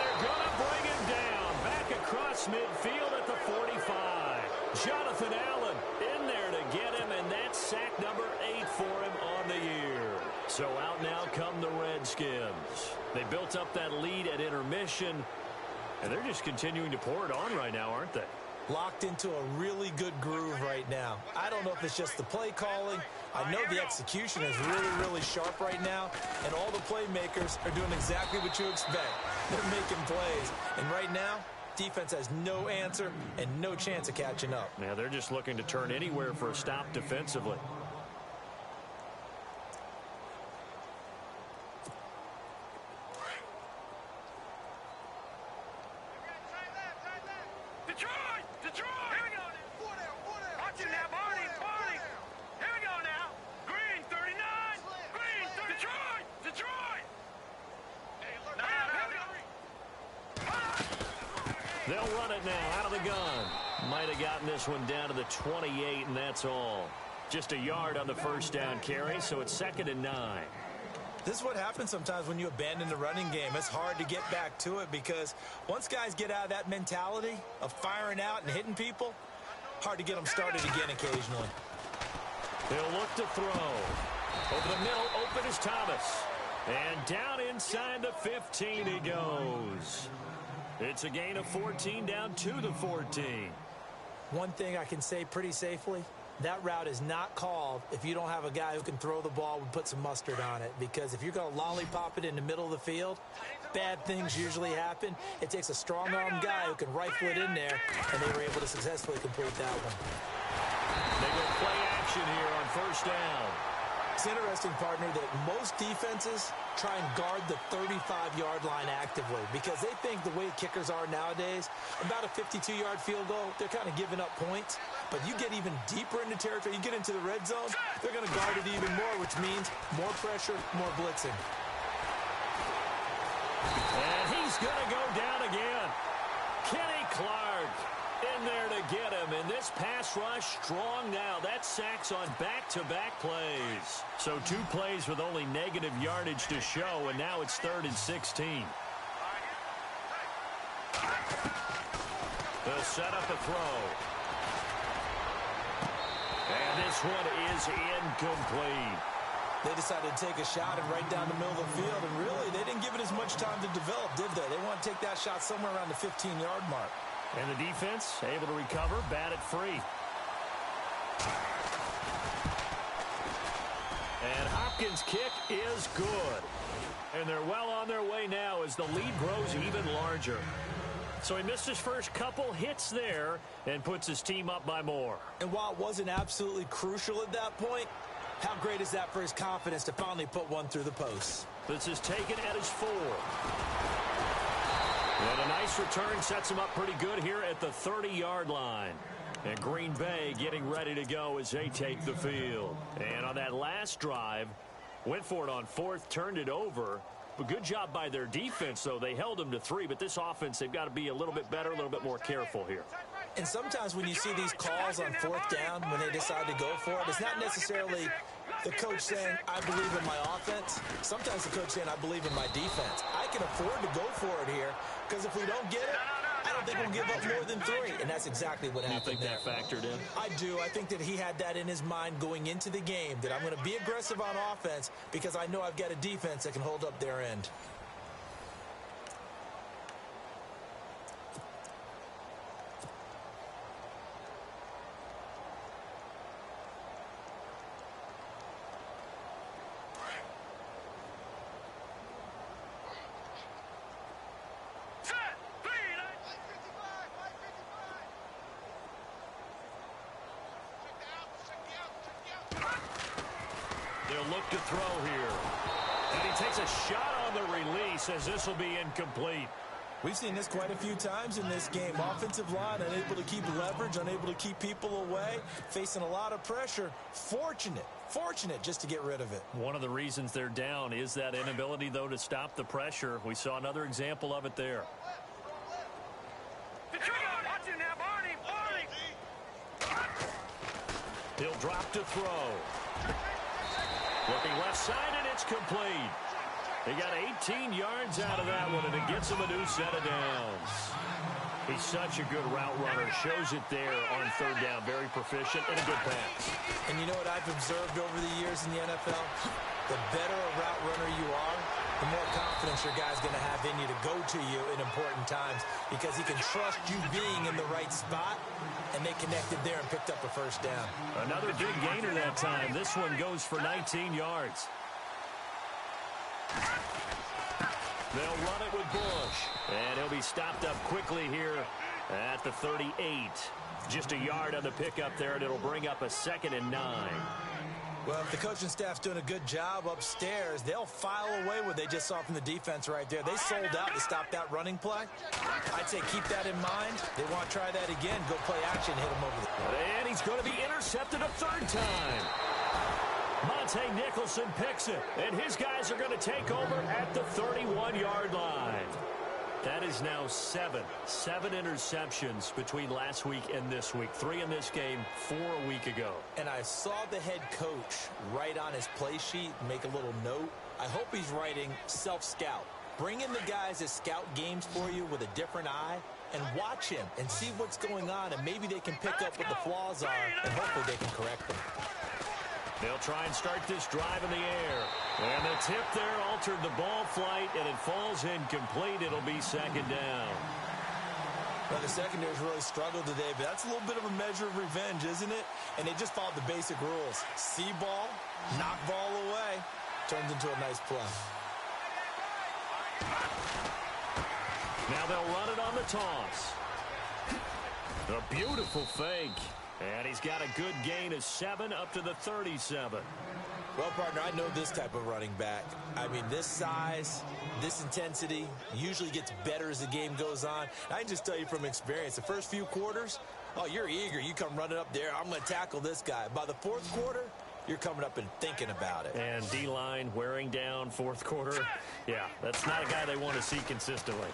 [SPEAKER 2] they're going to bring him down. Back across midfield at the 45. Jonathan Allen in there to get him, and that's sack number 8 for him on the year. So out now come the Redskins. They built up that lead at intermission, and they're just continuing to pour it on right now, aren't they?
[SPEAKER 3] Locked into a really good groove right now. I don't know if it's just the play calling. I know the execution is really, really sharp right now, and all the playmakers are doing exactly what you expect. They're making plays, and right now, defense has no answer and no chance of catching up.
[SPEAKER 2] Now they're just looking to turn anywhere for a stop defensively.
[SPEAKER 4] Detroit! Here we go. Watch it now, Barney. Here we go now. Green, 39. Green, 30. Detroit!
[SPEAKER 2] They'll run it now out of the gun. Might have gotten this one down to the 28, and that's all. Just a yard on the 1st down carry, so it's 2nd and 9.
[SPEAKER 3] This is what happens sometimes when you abandon the running game. It's hard to get back to it because once guys get out of that mentality of firing out and hitting people, hard to get them started again occasionally.
[SPEAKER 2] They'll look to throw. Over the middle, open is Thomas. And down inside the 15 he goes. It's a gain of 14 down to the 14.
[SPEAKER 3] One thing I can say pretty safely, that route is not called if you don't have a guy who can throw the ball and put some mustard on it. Because if you're going to lollipop it in the middle of the field, bad things usually happen. It takes a strong-arm guy who can rifle it in there, and they were able to successfully complete that one.
[SPEAKER 2] They go play action here on 1st down.
[SPEAKER 3] It's interesting, partner, that most defenses try and guard the 35-yard line actively because they think the way kickers are nowadays, about a 52-yard field goal, they're kind of giving up points. But you get even deeper into territory, you get into the red zone, they're going to guard it even more, which means more pressure, more blitzing.
[SPEAKER 2] And he's going to go down again. Kenny Clark in there to get him. And this pass rush strong now. That sacks on back-to-back plays. So 2 plays with only negative yardage to show, and now it's 3rd and 16. They'll set up a throw. And this one is incomplete.
[SPEAKER 3] They decided to take a shot and right down the middle of the field, and really, they didn't give it as much time to develop, did they? They want to take that shot somewhere around the 15-yard mark.
[SPEAKER 2] And the defense able to recover, bat it free. And Hopkins' kick is good. And they're well on their way now as the lead grows even larger. So he missed his first couple hits there and puts his team up by more.
[SPEAKER 3] And while it wasn't absolutely crucial at that point, how great is that for his confidence to finally put one through the post?
[SPEAKER 2] This is taken at his 4. And a nice return sets him up pretty good here at the 30-yard line. And Green Bay getting ready to go as they take the field. And on that last drive, went for it on 4th, turned it over. But good job by their defense, though. They held them to 3, but this offense, they've got to be a little bit better, a little bit more careful here.
[SPEAKER 3] And sometimes when you see these calls on 4th down, when they decide to go for it, it's not necessarily the coach saying, I believe in my offense. Sometimes the coach saying, I believe in my defense. I can afford to go for it here, because if we don't get it, I don't think we'll give up more than 3. And that's exactly what happened there.
[SPEAKER 2] You think that factored in?
[SPEAKER 3] I do. I think that he had that in his mind going into the game, that I'm going to be aggressive on offense because I know I've got a defense that can hold up their end.
[SPEAKER 2] They'll look to throw here. And he takes a shot on the release as this will be incomplete.
[SPEAKER 3] We've seen this quite a few times in this game. Offensive line unable to keep leverage, unable to keep people away, facing a lot of pressure. Fortunate just to get rid of it.
[SPEAKER 2] One of the reasons they're down is that inability, though, to stop the pressure. We saw another example of it there. He'll drop to throw. Looking left side, and it's complete. He got 18 yards out of that one, and it gets him a new set of downs. He's such a good route runner. Shows it there on third down. Very proficient and a good pass.
[SPEAKER 3] And you know what I've observed over the years in the NFL? The better a route runner you are, the more confidence your guy's going to have in you to go to you in important times because he can trust you being in the right spot, and they connected there and picked up a first down.
[SPEAKER 2] Another big gainer that time. This one goes for 19 yards. They'll run it with Bush. And he'll be stopped up quickly here at the 38. Just a yard on the pickup there, and it'll bring up a 2nd and 9.
[SPEAKER 3] Well, if the coaching staff's doing a good job upstairs, they'll file away what they just saw from the defense right there. They sold out to stop that running play. I'd say keep that in mind. They want to try that again. Go play action, hit him over the...
[SPEAKER 2] And he's going to be intercepted a 3rd time. Monte Nicholson picks it, and his guys are going to take over at the 31-yard line. That is now 7 interceptions between last week and this week. 3 in this game, 4 a week ago.
[SPEAKER 3] And I saw the head coach write on his play sheet, make a little note. I hope he's writing self-scout. Bring in the guys that scout games for you with a different eye and watch him and see what's going on, and maybe they can pick up what the flaws are, and hopefully they can correct them.
[SPEAKER 2] They'll try and start this drive in the air. And the tip there altered the ball flight, and it falls incomplete. It'll be 2nd down.
[SPEAKER 3] Well, the secondary's really struggled today, but that's a little bit of a measure of revenge, isn't it? And they just followed the basic rules. See ball, knock ball away, turns into a nice play.
[SPEAKER 2] Now they'll run it on the toss. A beautiful fake. And he's got a good gain of 7 up to the 37.
[SPEAKER 3] Well, partner, I know this type of running back. I mean, this size, this intensity usually gets better as the game goes on. I can just tell you from experience, the first few quarters, oh, you're eager. You come running up there, I'm going to tackle this guy. By the 4th quarter, you're coming up and thinking about it.
[SPEAKER 2] And D-line wearing down 4th quarter. Yeah, that's not a guy they want to see consistently.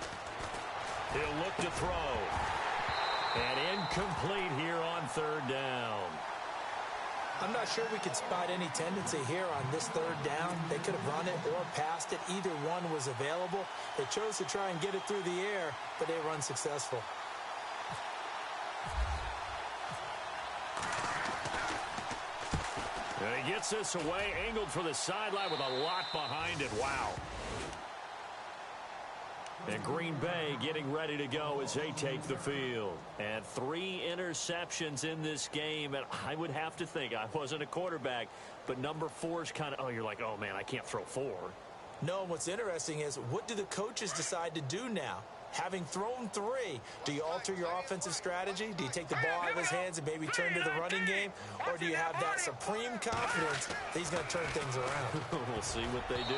[SPEAKER 2] He'll look to throw. And incomplete here on 3rd down.
[SPEAKER 3] I'm not sure we could spot any tendency here on this 3rd down. They could have run it or passed it. Either one was available. They chose to try and get it through the air, but they were unsuccessful.
[SPEAKER 2] And he gets this away, angled for the sideline with a lot behind it. Wow. And Green Bay getting ready to go as they take the field. And 3 interceptions in this game. And I would have to think, I wasn't a quarterback, but number 4 is kind of, oh, you're like, oh, man, I can't throw 4.
[SPEAKER 3] No, what's interesting is what do the coaches decide to do now? Having thrown 3, do you alter your offensive strategy? Do you take the ball out of his hands and maybe turn to the running game? Or do you have that supreme confidence that he's going to turn things around?
[SPEAKER 2] We'll see what they do.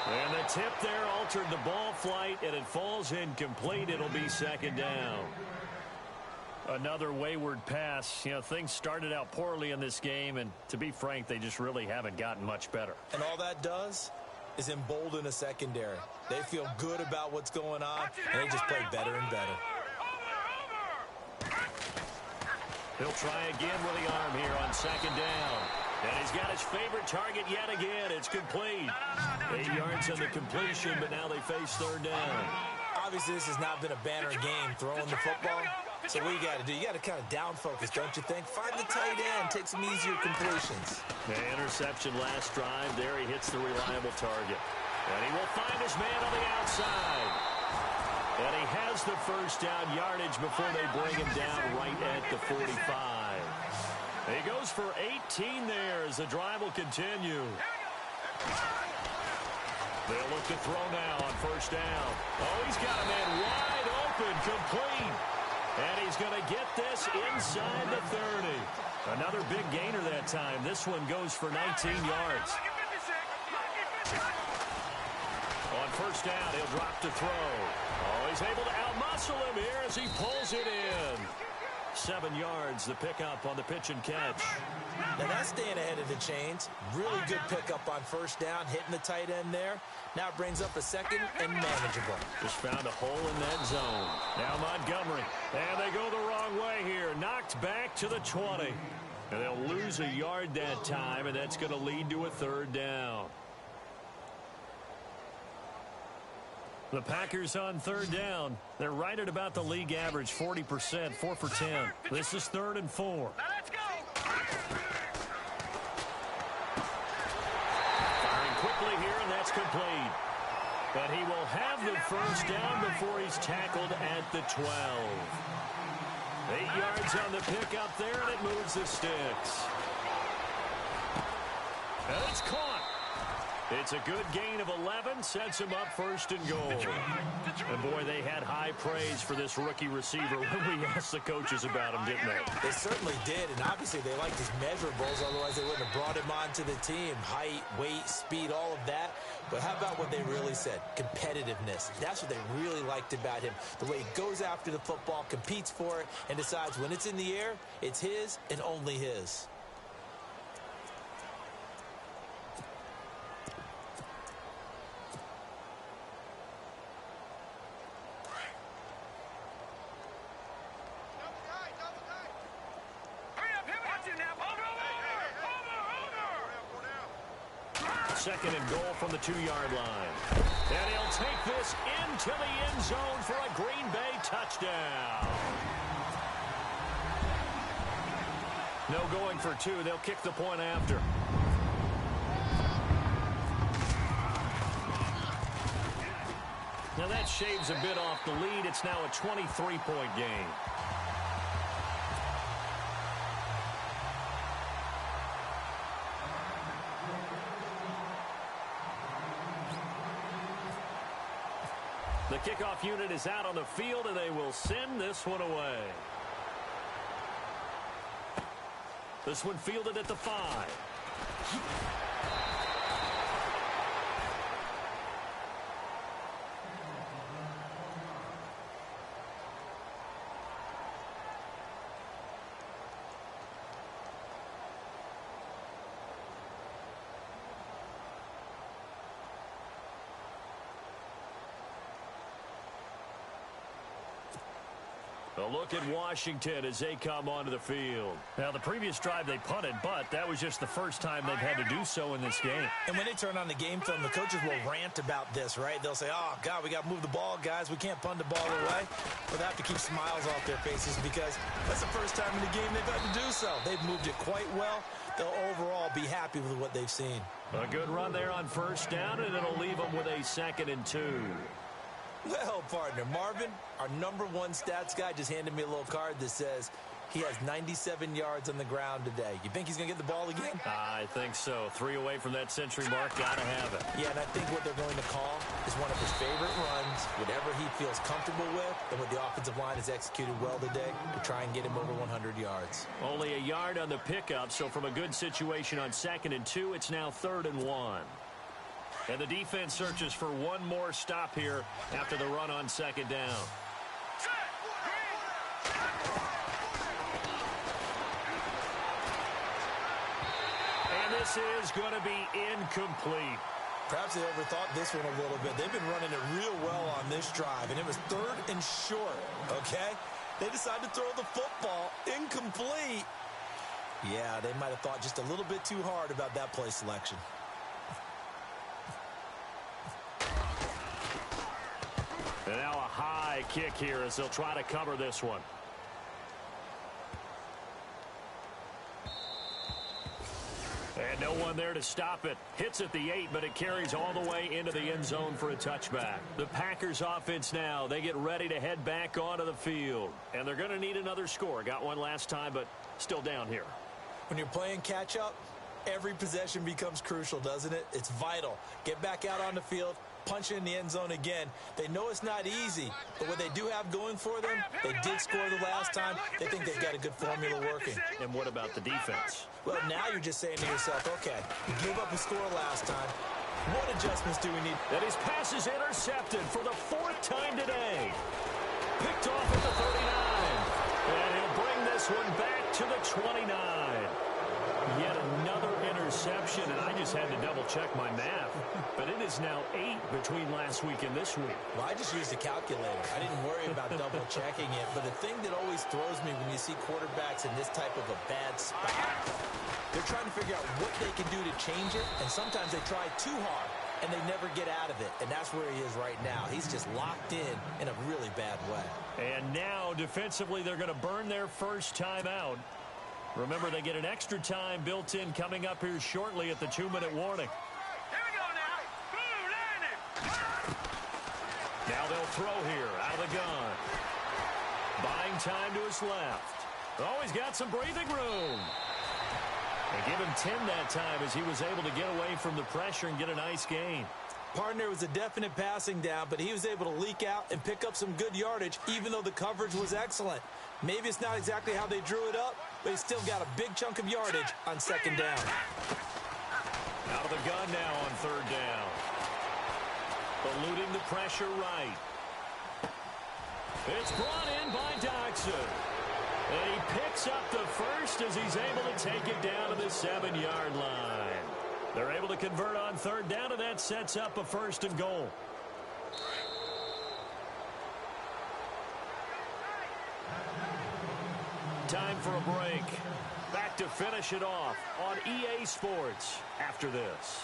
[SPEAKER 2] And the tip there altered the ball flight, and it falls incomplete. It'll be 2nd down. Another wayward pass. You know, things started out poorly in this game, and to be frank, they just really haven't gotten much better.
[SPEAKER 3] And all that does is embolden a secondary. They feel good about what's going on, and they just play better and better.
[SPEAKER 2] He'll try again with the arm here on 2nd down. And he's got his favorite target yet again. It's complete. 8 yards on the completion, but now they face 3rd down.
[SPEAKER 3] Obviously, this has not been a banner game throwing the football. So what you got to do, you got to kind of down focus, don't you think? Find the tight end, take some easier completions.
[SPEAKER 2] The interception last drive. There he hits the reliable target. And he will find his man on the outside. And he has the first down yardage before they bring him down right at the 45. He goes for 18 there as the drive will continue. They'll look to throw now on 1st down. Oh, he's got a man wide open, complete. And he's going to get this inside the 30. Another big gainer that time. This one goes for 19 yards. On first down, he'll drop to throw. Oh, he's able to outmuscle him here as he pulls it in. 7 yards, the pickup on the pitch and catch.
[SPEAKER 3] Now that's staying ahead of the chains. Really good pickup on first down, hitting the tight end there. Now it brings up a second and manageable.
[SPEAKER 2] Just found a hole in that zone. Now Montgomery. And they go the wrong way here. Knocked back to the 20. And they'll lose a yard that time, and that's going to lead to a third down. The Packers on third down. They're right at about the league average, 40%, 4 for 10. This is 3rd and 4.
[SPEAKER 4] Now let's go.
[SPEAKER 2] Firing quickly here, and that's complete. But he will have the first down before he's tackled at the 12. 8 yards on the pickup there, and it moves the sticks. And it's caught. It's a good gain of 11, sets him up 1st and goal. And boy, they had high praise for this rookie receiver when we asked the coaches about him, didn't they?
[SPEAKER 3] They certainly did, and obviously they liked his measurables, otherwise they wouldn't have brought him onto the team. Height, weight, speed, all of that. But how about what they really said? Competitiveness. That's what they really liked about him. The way he goes after the football, competes for it, and decides when it's in the air, it's his and only his.
[SPEAKER 2] Second and goal from the 2-yard line. And he'll take this into the end zone for a Green Bay touchdown. No going for 2. They'll kick the point after. Now that shaves a bit off the lead. It's now a 23-point game. The kickoff unit is out on the field, and they will send this one away. This one fielded at the 5. A look at Washington as they come onto the field. Now, the previous drive they punted, but that was just the first time they've had to do so in this game.
[SPEAKER 3] And when they turn on the game film, the coaches will rant about this, right? They'll say, oh, God, we got to move the ball, guys. We can't punt the ball away. But they have to keep smiles off their faces because that's the first time in the game they've had to do so. They've moved it quite well. They'll overall be happy with what they've seen.
[SPEAKER 2] A good run there on first down, and it'll leave them with a 2nd and 2.
[SPEAKER 3] Well, partner, Marvin, our #1 stats guy, just handed me a little card that says he has 97 yards on the ground today. You think he's going to get the ball again?
[SPEAKER 2] I think so. 3 away from that century mark. Got to have it.
[SPEAKER 3] Yeah, and I think what they're going to call is one of his favorite runs, whatever he feels comfortable with, and what the offensive line has executed well today to try and get him over 100 yards.
[SPEAKER 2] Only a yard on the pickup, so from a good situation on 2nd and 2, it's now 3rd and 1. And the defense searches for one more stop here after the run on 2nd down. And this is going to be incomplete.
[SPEAKER 3] Perhaps they overthought this one a little bit. They've been running it real well on this drive, and it was 3rd and short, okay? They decided to throw the football incomplete. Yeah, they might have thought just a little bit too hard about that play selection.
[SPEAKER 2] And now a high kick here as they'll try to cover this one. And no one there to stop it. Hits at the 8, but it carries all the way into the end zone for a touchback. The Packers offense now, they get ready to head back onto the field. And they're going to need another score. Got one last time, but still down here.
[SPEAKER 3] When you're playing catch-up, every possession becomes crucial, doesn't it? It's vital. Get back out on the field. Punch in the end zone again. They know it's not easy, but what they do have going for them, they did score the last time. They think they've got a good formula working.
[SPEAKER 2] And what about the defense?
[SPEAKER 3] Well, now you're just saying to yourself, okay, you gave up a score last time. What adjustments do we need?
[SPEAKER 2] And his pass is intercepted for the 4th time today. Picked off at the 39. And he'll bring this one back to the 29. Yet another interception, and I just had to double-check my math. But it is now 8 between last week and this week.
[SPEAKER 3] Well, I just used a calculator. I didn't worry about double-checking it. But the thing that always throws me when you see quarterbacks in this type of a bad spot, they're trying to figure out what they can do to change it, and sometimes they try too hard, and they never get out of it. And that's where he is right now. He's just locked in a really bad way. And
[SPEAKER 2] now, defensively, they're going to burn their first time out. Remember, they get an extra time built in coming up here shortly at the 2-minute warning.
[SPEAKER 4] Here we go now. Boom, landing.
[SPEAKER 2] Now they'll throw here out of the gun. Buying time to his left. Oh, he's got some breathing room. They give him 10 that time as he was able to get away from the pressure and get a nice gain.
[SPEAKER 3] Partner was a definite passing down, but he was able to leak out and pick up some good yardage, even though the coverage was excellent. Maybe it's not exactly how they drew it up, but he still got a big chunk of yardage on 2nd down.
[SPEAKER 2] Out of the gun now on 3rd down. Eluding the pressure right. It's brought in by Doxson. And he picks up the first as he's able to take it down to the 7-yard line. They're able to convert on 3rd down, and that sets up a 1st and goal. Time for a break. Back to finish it off on EA Sports after this.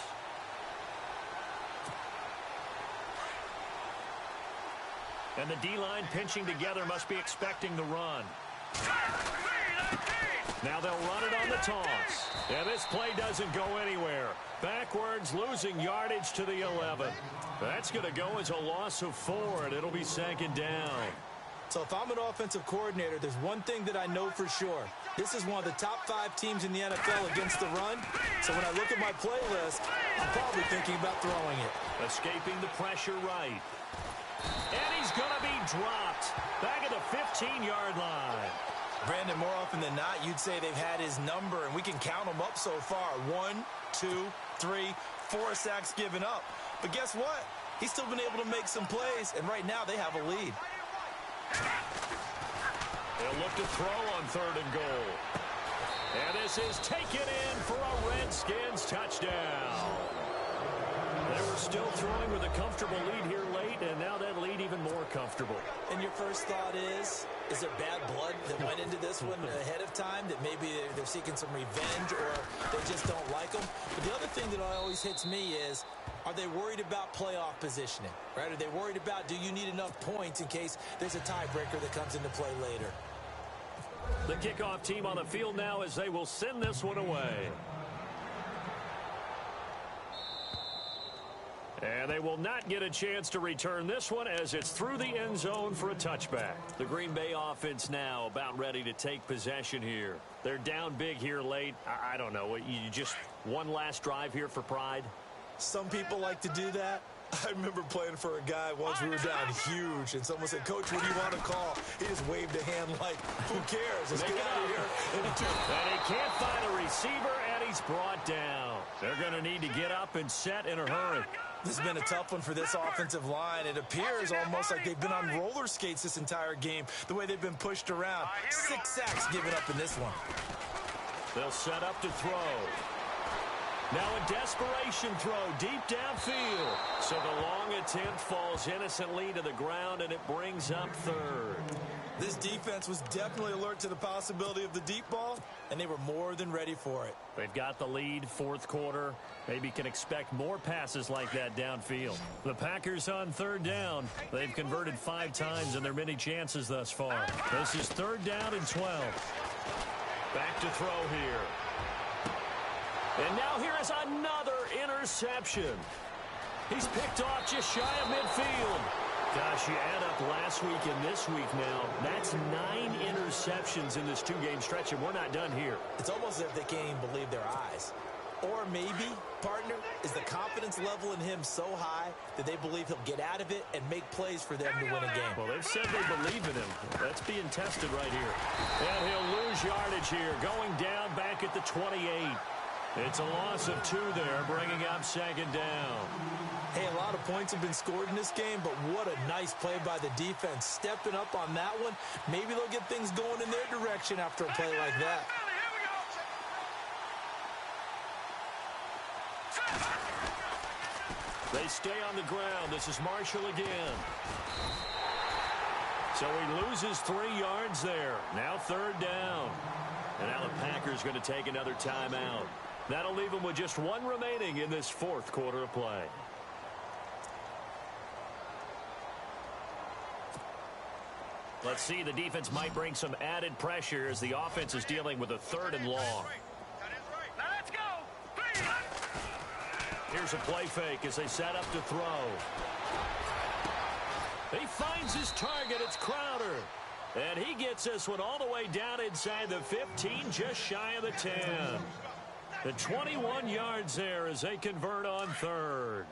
[SPEAKER 2] And the D-line pinching together must be expecting the run. Now they'll run it on the toss. And this play doesn't go anywhere. Backwards, losing yardage to the 11. That's going to go as a loss of 4, and it'll be 2nd down.
[SPEAKER 3] So if I'm an offensive coordinator, there's one thing that I know for sure. This is one of the top 5 teams in the NFL against the run. So when I look at my playlist, I'm probably thinking about throwing it.
[SPEAKER 2] Escaping the pressure right. And he's going to be dropped back at the 15-yard line.
[SPEAKER 3] Brandon, more often than not, you'd say they've had his number, and we can count them up so far. 1, 2, 3, 4 sacks given up. But guess what? He's still been able to make some plays, and right now they have a lead.
[SPEAKER 2] They'll look to throw on 3rd and goal. And this is taken in for a Redskins touchdown. They were still throwing with a comfortable lead here late, and now that lead even more comfortable.
[SPEAKER 3] And your first thought is there bad blood that went into this one ahead of time, that maybe they're seeking some revenge or they just don't like them? But the other thing that always hits me is, are they worried about playoff positioning, right? Are they worried about, do you need enough points in case there's a tiebreaker that comes into play later?
[SPEAKER 2] The kickoff team on the field now as they will send this one away. And they will not get a chance to return this one as it's through the end zone for a touchback. The Green Bay offense now about ready to take possession here. They're down big here late. I don't know. You just one last drive here for pride?
[SPEAKER 3] Some people like to do that. I remember playing for a guy once. We were down huge, and someone said, "Coach, what do you want to call?" He just waved a hand like, who cares? Let's get out of here.
[SPEAKER 2] And he can't find a receiver, and he's brought down. They're going to need to get up and set in a hurry.
[SPEAKER 3] This has been a tough one for this offensive line. It appears almost like they've been on roller skates this entire game, the way they've been pushed around. 6 sacks given up in this one.
[SPEAKER 2] They'll set up to throw. Now a desperation throw deep downfield. So the long attempt falls innocently to the ground, and it brings up 3rd.
[SPEAKER 3] This defense was definitely alert to the possibility of the deep ball, and they were more than ready for it.
[SPEAKER 2] They've got the lead, 4th quarter. Maybe can expect more passes like that downfield. The Packers on 3rd down. They've converted 5 times in their many chances thus far. This is 3rd down and 12. Back to throw here. And now here is another interception. He's picked off just shy of midfield. Gosh, you add up last week and this week now. That's 9 interceptions in this 2-game stretch, and we're not done here.
[SPEAKER 3] It's almost as if they can't even believe their eyes. Or maybe, partner, is the confidence level in him so high that they believe he'll get out of it and make plays for them to win a game.
[SPEAKER 2] Well, they've said they believe in him. That's being tested right here. And he'll lose yardage here, going down back at the 28. It's a loss of 2 there, bringing up second down.
[SPEAKER 3] Hey, a lot of points have been scored in this game, but what a nice play by the defense. Stepping up on that one, maybe they'll get things going in their direction after a play like that.
[SPEAKER 2] They stay on the ground. This is Marshall again. So he loses 3 yards there. Now third down. And now the Packers going to take another timeout. That'll leave them with just 1 remaining in this 4th quarter of play. Let's see, the defense might bring some added pressure as the offense is dealing with a 3rd and long.
[SPEAKER 4] Let's go.
[SPEAKER 2] Here's a play fake as they set up to throw. He finds his target. It's Crowder. And he gets this one all the way down inside the 15, just shy of the 10. The 21 yards there as they convert on 3rd.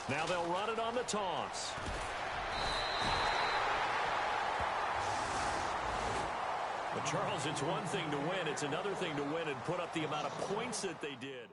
[SPEAKER 2] Now they'll run it on the toss. But Charles, it's one thing to win. It's another thing to win and put up the amount of points that they did.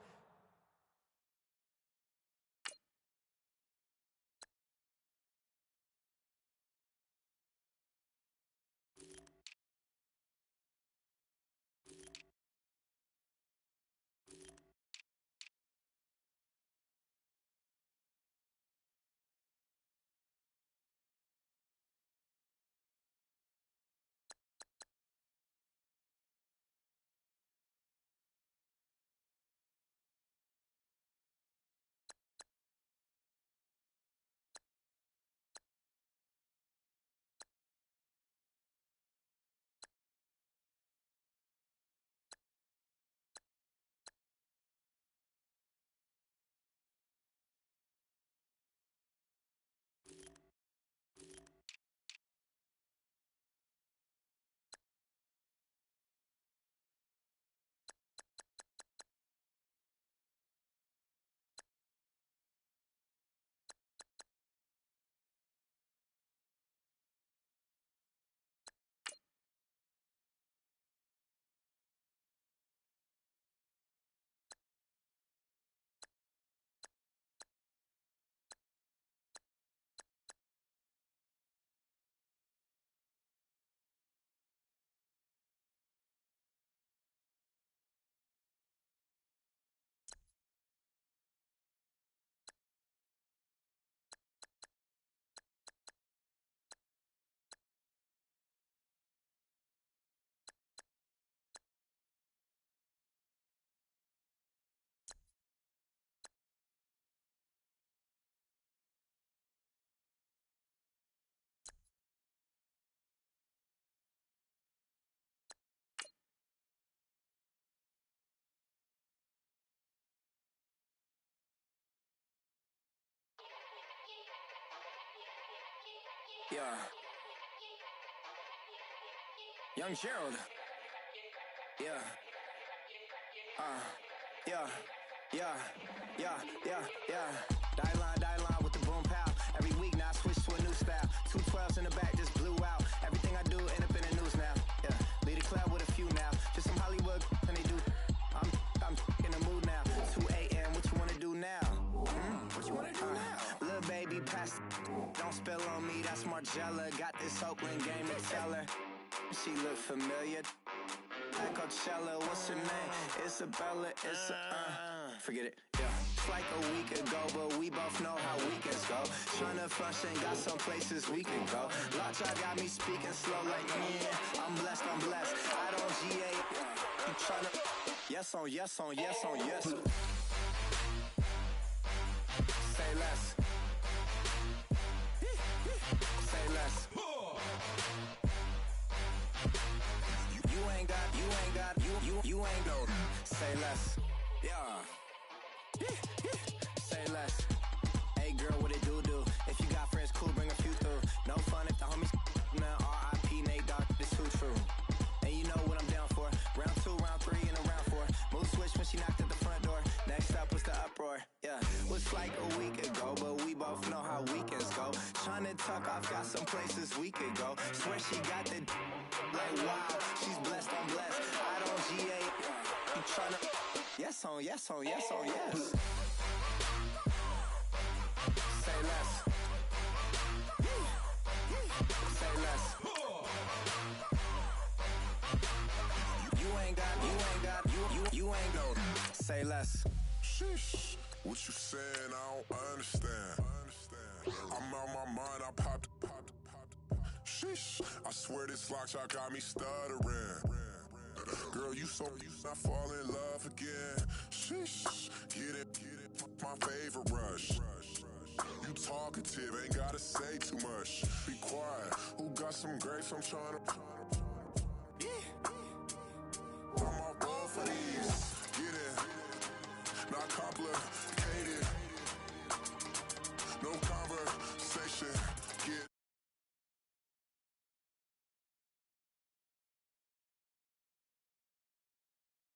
[SPEAKER 5] Yeah. Young Gerald. Yeah. Die line with the boom pow. Every week now I switch to a new style. 212s in the back just blew out. Everything I do end up in the news now. Yeah. Lead a club with a few now. Just some Hollywood and they do. I'm in the mood now. 2 a.m. What you wanna do now? What you wanna do now? Little baby pass. Don't spill on me. That's Margella. Got this Oakland game to tell her. She look familiar. At Coachella, what's her name? Isabella, forget it, yeah. It's like a week ago, but we both know how weekends go. Tryna function, got some places we can go. Lockjaw got me speaking slow like, I'm blessed. I don't GA, you tryna, yes on yes. Say less. Say less. You ain't go. Say less. Yeah. Say less. Hey girl, what it do? If you got friends, cool, bring a few through. No fun if the homies man. R.I.P. Nate Dogg, this too true. And you know what I'm down for. Round 2, round 3, and a round 4. Move switch when she knocked at the front door. Next up was the uproar. Yeah. Was like a week ago, but we both know how I've got some places we could go. Swear she got the like wow. She's blessed, I'm blessed. I don't GA. You tryna yes on, yes on, yes on, yes. Say less. Say less. You ain't go. Say less.
[SPEAKER 6] Sheesh, what you saying? I don't understand. I'm out my mind. I popped. Sheesh, I swear this lock shot got me stuttering. Girl, you not fall in love again. Sheesh, get it, my favorite rush. You talkative, ain't gotta say too much. Be quiet, who got some grapes? I'm trying to